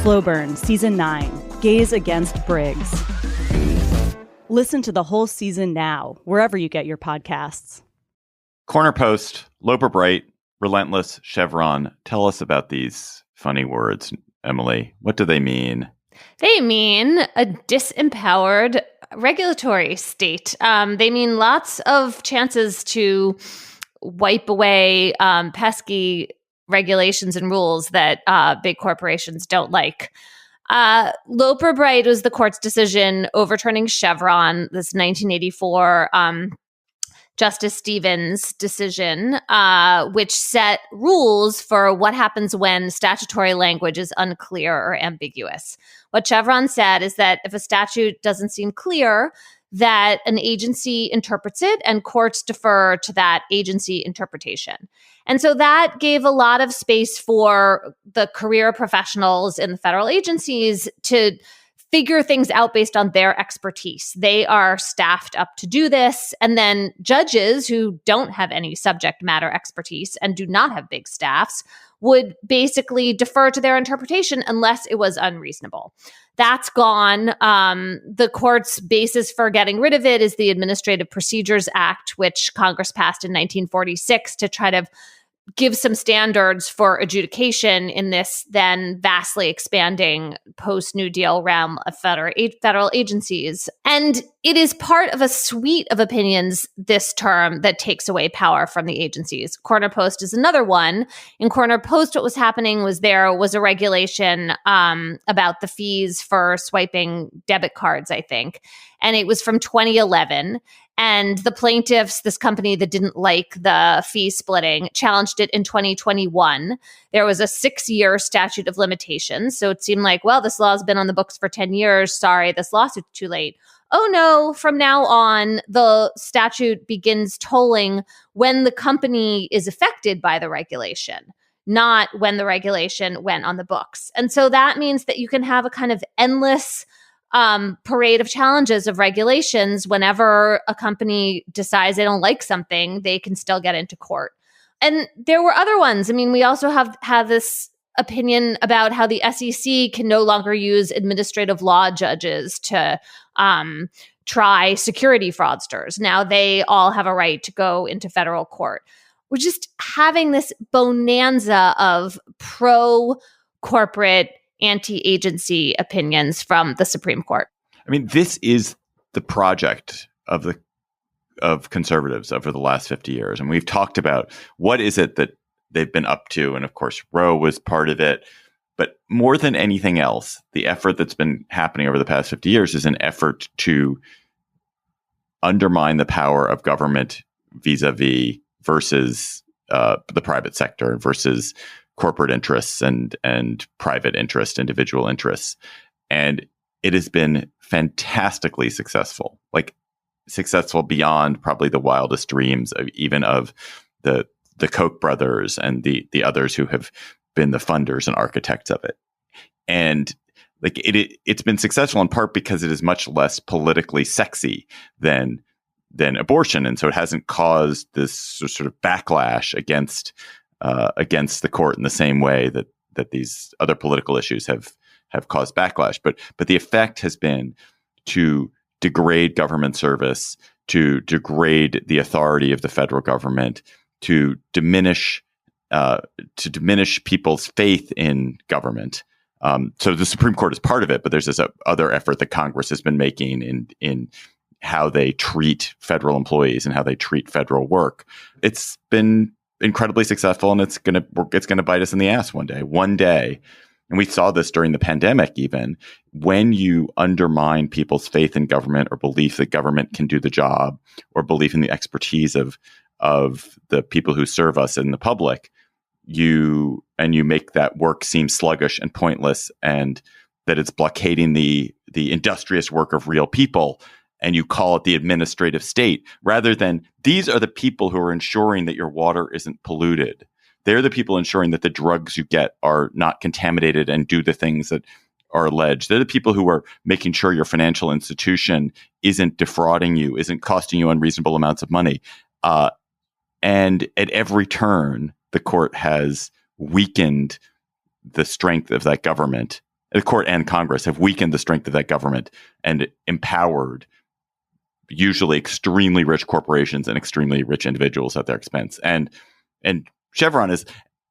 Slowburn, Season 9, Gays Against Briggs. Listen to the whole season now, wherever you get your podcasts. Corner Post, Loper Bright, Relentless, Chevron. Tell us about these funny words, Emily. What do they mean? They mean a disempowered regulatory state. They mean lots of chances to wipe away pesky regulations and rules that big corporations don't like. Loper Bright was the court's decision overturning Chevron, this 1984 Justice Stevens decision, which set rules for what happens when statutory language is unclear or ambiguous. What Chevron said is that if a statute doesn't seem clear, that an agency interprets it and courts defer to that agency interpretation. And so that gave a lot of space for the career professionals in the federal agencies to figure things out based on their expertise. They are staffed up to do this. And then judges who don't have any subject matter expertise and do not have big staffs would basically defer to their interpretation unless it was unreasonable. That's gone. The court's basis for getting rid of it is the Administrative Procedures Act, which Congress passed in 1946 to try to give some standards for adjudication in this then vastly expanding post-New Deal realm of federal agencies. And it is part of a suite of opinions this term that takes away power from the agencies. Corner Post is another one. In Corner Post, what was happening was there was a regulation about the fees for swiping debit cards, I think. And it was from 2011. And the plaintiffs, this company that didn't like the fee splitting, challenged it in 2021. There was a 6-year statute of limitations. So it seemed like, well, this law has been on the books for 10 years. Sorry, this lawsuit's too late. Oh no, from now on, the statute begins tolling when the company is affected by the regulation, not when the regulation went on the books. And so that means that you can have a kind of endless parade of challenges of regulations. Whenever a company decides they don't like something, they can still get into court. And there were other ones. I mean, we also have this opinion about how the SEC can no longer use administrative law judges to try security fraudsters. Now they all have a right to go into federal court. We're just having this bonanza of pro-corporate anti-agency opinions from the Supreme Court. I mean, this is the project of conservatives over the last 50 years. And we've talked about what is it that they've been up to. And of course, Roe was part of it. But more than anything else, the effort that's been happening over the past 50 years is an effort to undermine the power of government vis-a-vis versus the private sector versus corporate interests and private interest, individual interests. And it has been fantastically successful, like successful beyond probably the wildest dreams of even of the Koch brothers and the others who have been the funders and architects of it. And like it's been successful in part because it is much less politically sexy than abortion. And so it hasn't caused this sort of backlash against the court in the same way that these other political issues have caused backlash. But the effect has been to degrade government service, to degrade the authority of the federal government, to diminish people's faith in government. So the Supreme Court is part of it, but there's this other effort that Congress has been making in how they treat federal employees and how they treat federal work. It's been incredibly successful, and it's gonna bite us in the ass one day. And we saw this during the pandemic. Even when you undermine people's faith in government or belief that government can do the job, or belief in the expertise of the people who serve us in the public, you make that work seem sluggish and pointless, and that it's blockading the industrious work of real people. And you call it the administrative state, rather than these are the people who are ensuring that your water isn't polluted. They're the people ensuring that the drugs you get are not contaminated and do the things that are alleged. They're the people who are making sure your financial institution isn't defrauding you, isn't costing you unreasonable amounts of money. And at every turn, the court has weakened the strength of that government. The court and Congress have weakened the strength of that government and empowered usually extremely rich corporations and extremely rich individuals at their expense. And Chevron is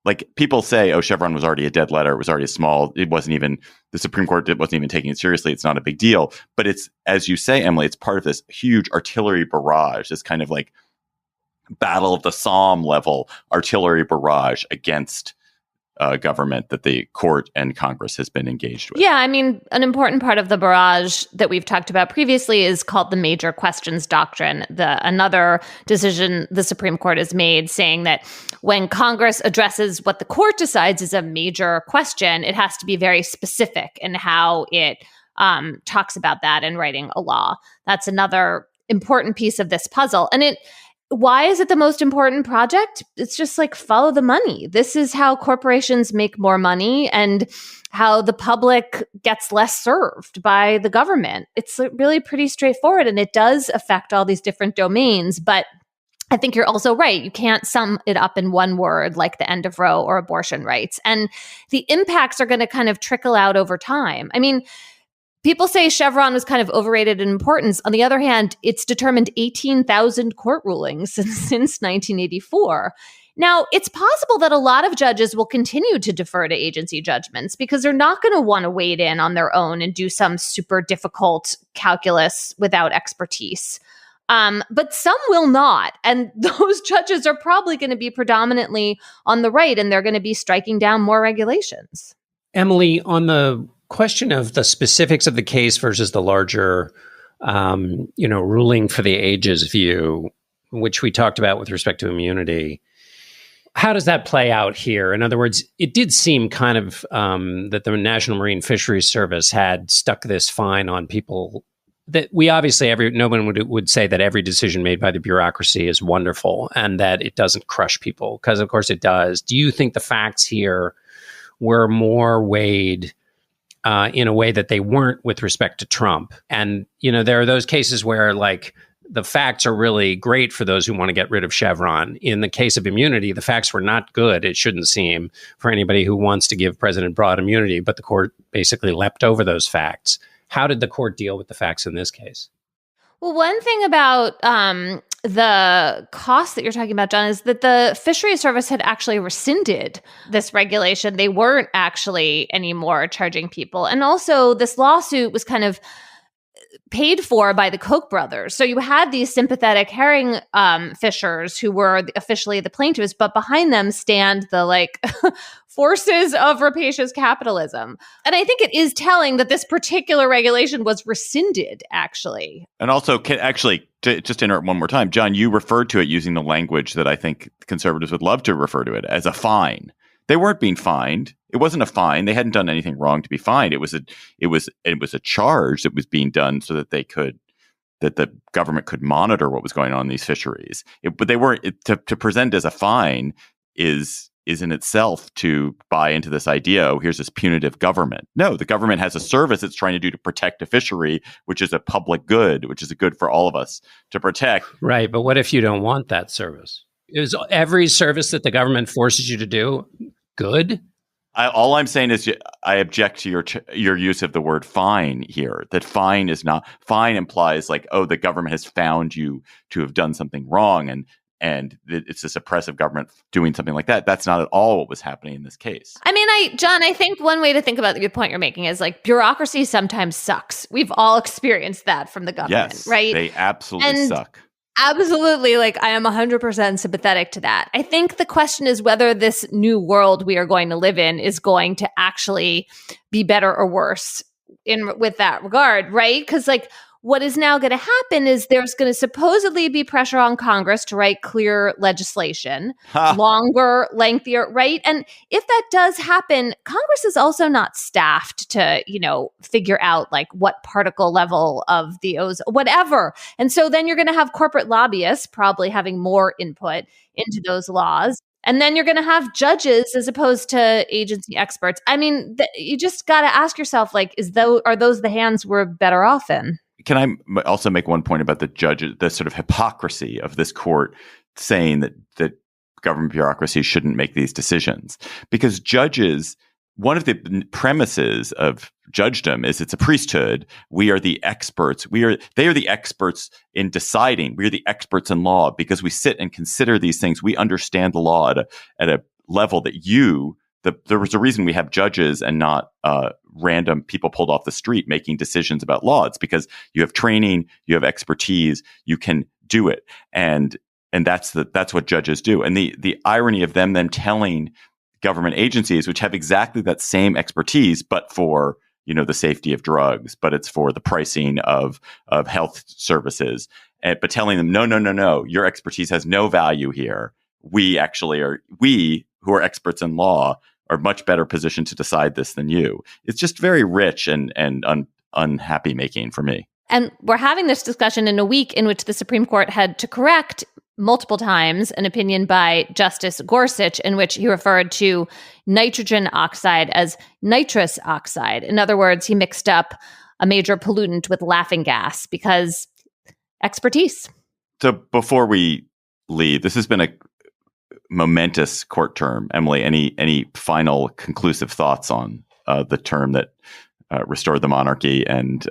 like, people say, oh, Chevron was already a dead letter. It was already small. It wasn't even, the Supreme Court wasn't even taking it seriously. It's not a big deal. But it's, as you say, Emily, it's part of this huge artillery barrage, this kind of like Battle of the Somme level artillery barrage against government that the court and Congress has been engaged with. Yeah, I mean, an important part of the barrage that we've talked about previously is called the major questions doctrine. Another decision the Supreme Court has made saying that when Congress addresses what the court decides is a major question, it has to be very specific in how it talks about that in writing a law. That's another important piece of this puzzle. And why is it the most important project? It's just like, follow the money. This is how corporations make more money and how the public gets less served by the government. It's really pretty straightforward, and it does affect all these different domains. But I think you're also right. You can't sum it up in one word like the end of Roe or abortion rights. And the impacts are going to kind of trickle out over time. I mean, people say Chevron was kind of overrated in importance. On the other hand, it's determined 18,000 court rulings since 1984. Now, it's possible that a lot of judges will continue to defer to agency judgments because they're not going to want to wade in on their own and do some super difficult calculus without expertise. But some will not. And those judges are probably going to be predominantly on the right, and they're going to be striking down more regulations. Emily, on the question of the specifics of the case versus the larger, ruling for the ages view, which we talked about with respect to immunity, how does that play out here? In other words, it did seem kind of that the National Marine Fisheries Service had stuck this fine on people that we obviously, no one would say that every decision made by the bureaucracy is wonderful and that it doesn't crush people, because of course it does. Do you think the facts here were more weighed in a way that they weren't with respect to Trump? And, there are those cases where like the facts are really great for those who want to get rid of Chevron. In the case of immunity, the facts were not good, it shouldn't seem, for anybody who wants to give President broad immunity, but the court basically leapt over those facts. How did the court deal with the facts in this case? Well, one thing about the cost that you're talking about, John, is that the Fisheries Service had actually rescinded this regulation. They weren't actually anymore charging people. And also, this lawsuit was kind of paid for by the Koch brothers. So you had these sympathetic herring fishers who were officially the plaintiffs, but behind them stand the forces of rapacious capitalism. And I think it is telling that this particular regulation was rescinded, actually. And also, just to interrupt one more time, John, you referred to it using the language that I think conservatives would love to refer to it as a fine. They weren't being fined. It wasn't a fine. They hadn't done anything wrong to be fined. It was a charge that was being done so that the government could monitor what was going on in these fisheries. But they weren't to present as a fine is in itself to buy into this idea, oh, here's this punitive government. No, the government has a service it's trying to do to protect a fishery, which is a public good, which is a good for all of us to protect. Right. But what if you don't want that service? Is every service that the government forces you to do good? All I'm saying is I object to your use of the word fine here. That fine implies like, oh, the government has found you to have done something wrong, and it's this oppressive government doing something like that. That's not at all what was happening in this case. I mean, John, I think one way to think about the point you're making is like bureaucracy sometimes sucks. We've all experienced that from the government, yes, right? They absolutely suck. Absolutely. I am 100% sympathetic to that. I think the question is whether this new world we are going to live in is going to actually be better or worse with that regard, right? Because what is now going to happen is there's going to supposedly be pressure on Congress to write clear legislation, longer, lengthier, right? And if that does happen, Congress is also not staffed to, figure out what particle level of the ozone, whatever. And so then you're going to have corporate lobbyists probably having more input into those laws. And then you're going to have judges as opposed to agency experts. I mean, you just got to ask yourself, like, are those the hands we're better off in? Can I also make one point about the judges, the sort of hypocrisy of this court saying that government bureaucracy shouldn't make these decisions? Because judges, one of the premises of judgedom is it's a priesthood. We are the experts. They are the experts in deciding. We are the experts in law because we sit and consider these things. We understand the law at a level that there was a reason we have judges and not random people pulled off the street making decisions about law. It's because you have training, you have expertise, you can do it. And that's what judges do. And the irony of them then telling government agencies, which have exactly that same expertise, but for the safety of drugs, but it's for the pricing of health services, but telling them no, your expertise has no value here. We who are experts in law are much better positioned to decide this than you. It's just very rich and unhappy making for me. And we're having this discussion in a week in which the Supreme Court had to correct multiple times an opinion by Justice Gorsuch in which he referred to nitrogen oxide as nitrous oxide. In other words, he mixed up a major pollutant with laughing gas because expertise. So before we leave, this has been a momentous court term. Emily, any final conclusive thoughts on the term that restored the monarchy and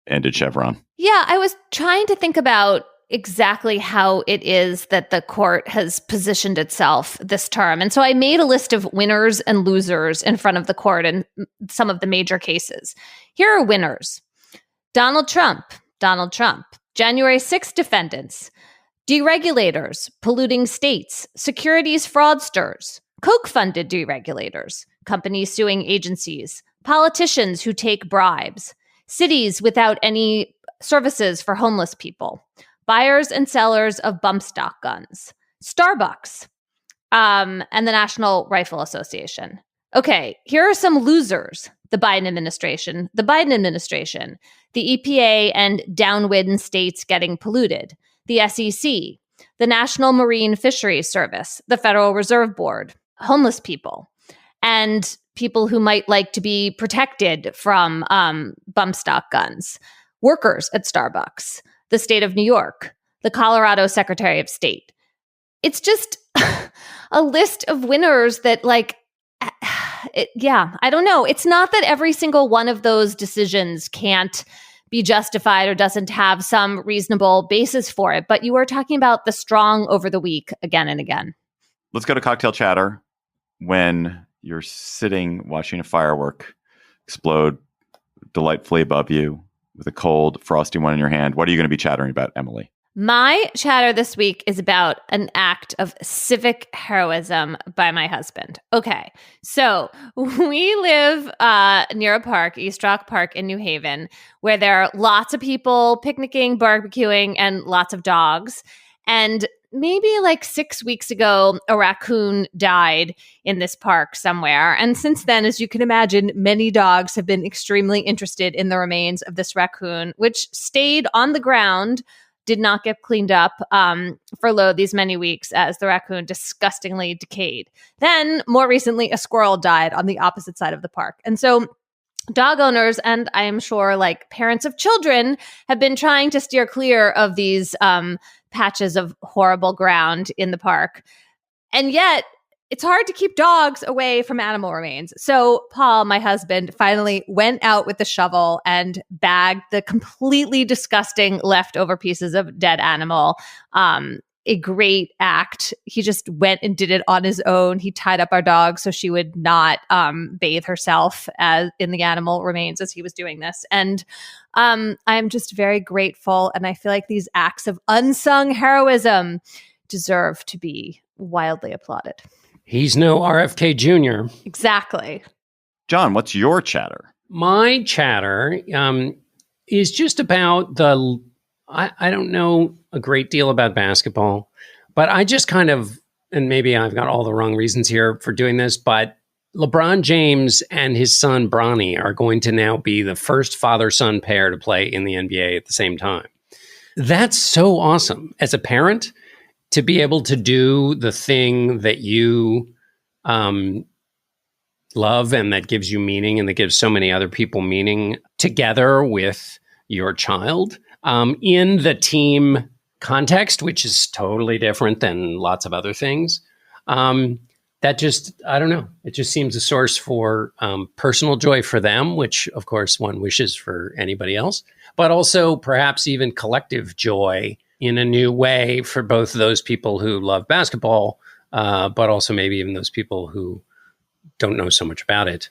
ended Chevron? Yeah, I was trying to think about exactly how it is that the court has positioned itself this term. And so I made a list of winners and losers in front of the court in some of the major cases. Here are winners. Donald Trump. January 6th defendants. Deregulators, polluting states, securities fraudsters, Koch-funded deregulators, companies suing agencies, politicians who take bribes, cities without any services for homeless people, buyers and sellers of bump stock guns, Starbucks, and the National Rifle Association. Okay, here are some losers. The Biden administration, the EPA and downwind states getting polluted, the SEC, the National Marine Fisheries Service, the Federal Reserve Board, homeless people, and people who might like to be protected from bump stock guns, workers at Starbucks, the state of New York, the Colorado Secretary of State. It's just a list of winners that I don't know. It's not that every single one of those decisions can't be justified or doesn't have some reasonable basis for it, but you are talking about the strong over the weak again and again. Let's go to cocktail chatter. When you're sitting watching a firework explode delightfully above you with a cold, frosty one in your hand, what are you going to be chattering about, Emily? My chatter this week is about an act of civic heroism by my husband. Okay, so we live near a park, East Rock Park in New Haven, where there are lots of people picnicking, barbecuing, and lots of dogs. And maybe 6 weeks ago, a raccoon died in this park somewhere. And since then, as you can imagine, many dogs have been extremely interested in the remains of this raccoon, which stayed on the ground, did not get cleaned up for these many weeks as the raccoon disgustingly decayed. Then, more recently, a squirrel died on the opposite side of the park. And so dog owners, and I am sure parents of children, have been trying to steer clear of these patches of horrible ground in the park. And yet, it's hard to keep dogs away from animal remains. So Paul, my husband, finally went out with the shovel and bagged the completely disgusting leftover pieces of dead animal. A great act. He just went and did it on his own. He tied up our dog so she would not bathe herself in the animal remains as he was doing this. And I'm just very grateful. And I feel like these acts of unsung heroism deserve to be wildly applauded. He's no RFK Jr. Exactly. John, what's your chatter? My chatter is just about I don't know a great deal about basketball, but I just kind of, and maybe I've got all the wrong reasons here for doing this, but LeBron James and his son Bronny are going to now be the first father-son pair to play in the NBA at the same time. That's so awesome. As a parent, to be able to do the thing that you love and that gives you meaning and that gives so many other people meaning together with your child in the team context, which is totally different than lots of other things. That just, I don't know. It just seems a source for personal joy for them, which of course one wishes for anybody else, but also perhaps even collective joy in a new way for both those people who love basketball, but also maybe even those people who don't know so much about it,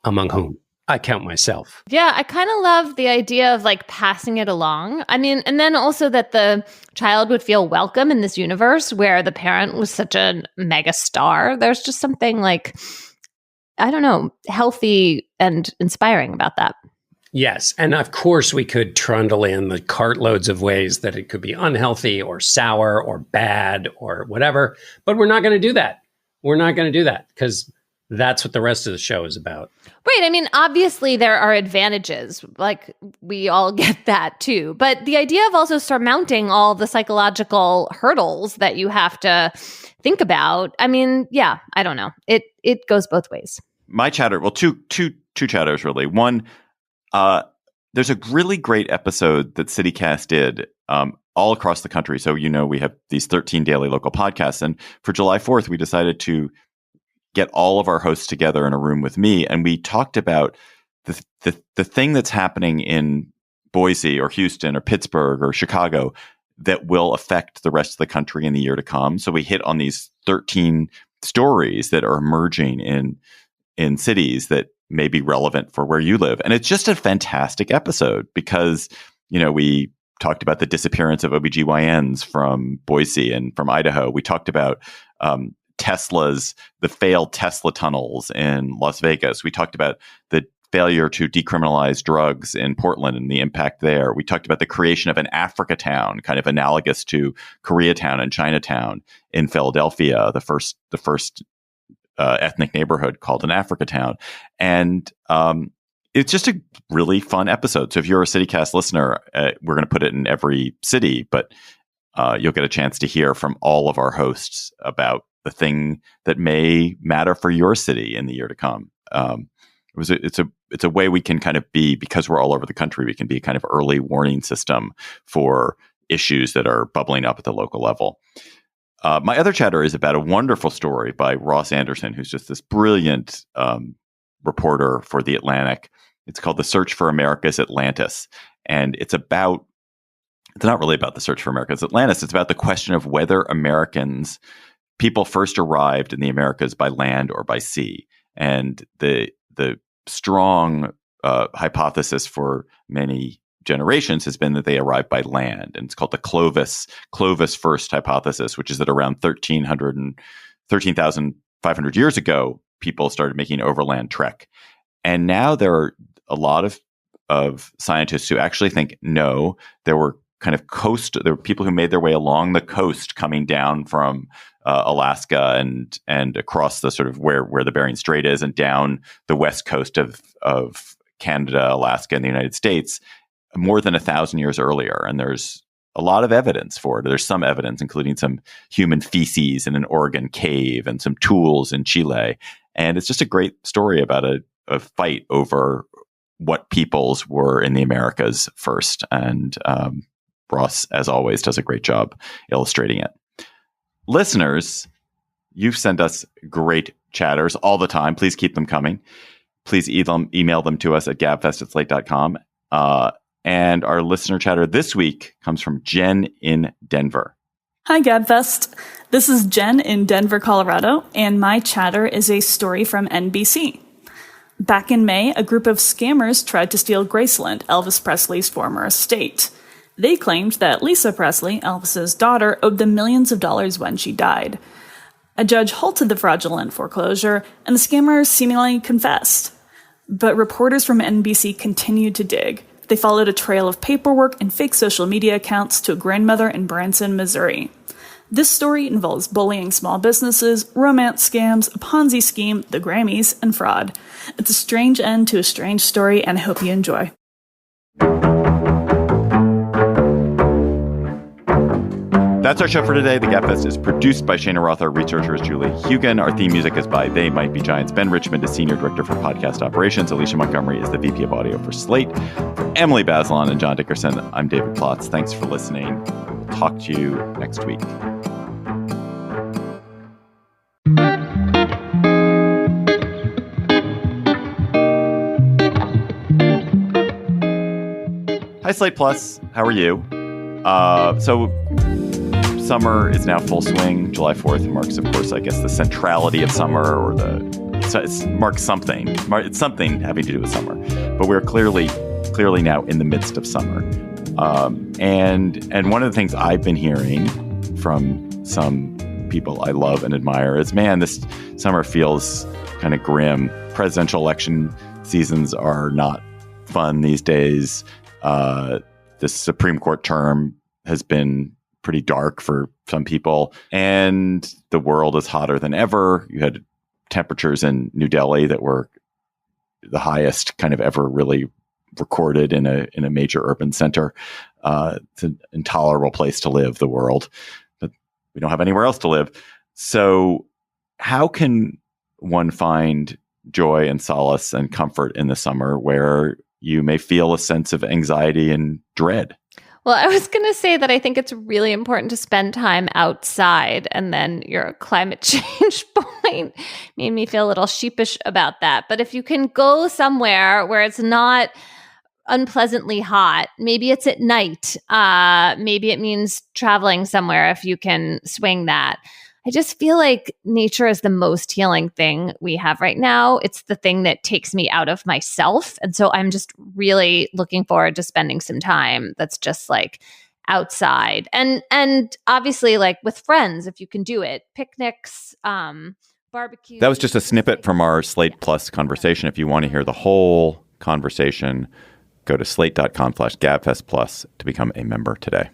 among whom I count myself. Yeah, I kind of love the idea of like passing it along. I mean, and then also that the child would feel welcome in this universe where the parent was such a mega star. There's just something like, I don't know, healthy and inspiring about that. Yes. And of course, we could trundle in the cartloads of ways that it could be unhealthy or sour or bad or whatever. But we're not going to do that. We're not going to do that because that's what the rest of the show is about. Right. I mean, obviously, there are advantages. Like, we all get that, too. But the idea of also surmounting all the psychological hurdles that you have to think about, I mean, yeah, I don't know. It goes both ways. My chatter, well, two chatters, really. One, there's a really great episode that CityCast did all across the country. So, we have these 13 daily local podcasts. And for July 4th, we decided to get all of our hosts together in a room with me. And we talked about the thing that's happening in Boise or Houston or Pittsburgh or Chicago that will affect the rest of the country in the year to come. So we hit on these 13 stories that are emerging in cities that may be relevant for where you live. And it's just a fantastic episode because, we talked about the disappearance of OBGYNs from Boise and from Idaho. We talked about the failed Tesla tunnels in Las Vegas. We talked about the failure to decriminalize drugs in Portland and the impact there. We talked about the creation of an Africa town, kind of analogous to Koreatown and Chinatown in Philadelphia, the first ethnic neighborhood called an Africa town. And it's just a really fun episode. So if you're a CityCast listener, we're going to put it in every city, but you'll get a chance to hear from all of our hosts about the thing that may matter for your city in the year to come. It's a way we can kind of be, because we're all over the country, we can be a kind of early warning system for issues that are bubbling up at the local level. My other chatter is about a wonderful story by Ross Anderson, who's just this brilliant reporter for The Atlantic. It's called The Search for America's Atlantis. And it's not really about the search for America's Atlantis. It's about the question of whether people first arrived in the Americas by land or by sea. And the strong hypothesis for many generations has been that they arrived by land. And it's called the Clovis first hypothesis, which is that around 13,500 years ago, people started making overland trek. And now there are a lot of scientists who actually think, no, there were people who made their way along the coast coming down from Alaska and across the sort of where the Bering Strait is and down the west coast of Canada, Alaska, and the United States more than 1,000 years earlier. And there's a lot of evidence for it. There's some evidence, including some human feces in an Oregon cave and some tools in Chile. And it's just a great story about a fight over what peoples were in the Americas first. And Ross, as always, does a great job illustrating it. Listeners, you've sent us great chatters all the time. Please keep them coming. Please email them to us at gabfest@slate.com. And our listener chatter this week comes from Jen in Denver. Hi, Gabfest. This is Jen in Denver, Colorado, and my chatter is a story from NBC. Back in May, a group of scammers tried to steal Graceland, Elvis Presley's former estate. They claimed that Lisa Presley, Elvis's daughter, owed them millions of dollars when she died. A judge halted the fraudulent foreclosure, and the scammers seemingly confessed. But reporters from NBC continued to dig. They followed a trail of paperwork and fake social media accounts to a grandmother in Branson, Missouri. This story involves bullying small businesses, romance scams, a Ponzi scheme, the Grammys, and fraud. It's a strange end to a strange story, and I hope you That's our show for today. The Gabfest is produced by Shana Roth. Our researcher is Julie Hugan. Our theme music is by They Might Be Giants. Ben Richmond is Senior Director for Podcast Operations. Alicia Montgomery is the VP of Audio for Slate. For Emily Bazelon and John Dickerson, I'm David Plotz. Thanks for listening. We'll talk to you next week. Hi, Slate Plus. How are you? So summer is now full swing. July 4th marks, of course, I guess, the centrality of summer, or it marks something. It's something having to do with summer. But we're clearly now in the midst of summer. And one of the things I've been hearing from some people I love and admire is, man, this summer feels kind of grim. Presidential election seasons are not fun these days. This Supreme Court term has been pretty dark for some people, and the world is hotter than ever. You had temperatures in New Delhi that were the highest kind of ever really recorded in a major urban center. It's an intolerable place to live, the world, but we don't have anywhere else to live. So how can one find joy and solace and comfort in the summer where you may feel a sense of anxiety and dread? Well, I was going to say that I think it's really important to spend time outside, and then your climate change point made me feel a little sheepish about that. But if you can go somewhere where it's not unpleasantly hot, maybe it's at night, maybe it means traveling somewhere if you can swing that. I just feel like nature is the most healing thing we have right now. It's the thing that takes me out of myself. And so I'm just really looking forward to spending some time that's just like outside. And obviously, like with friends, if you can do it, picnics, barbecue. That was just a snippet from our Slate Plus conversation. If you want to hear the whole conversation, go to slate.com/GabfestPlus to become a member today.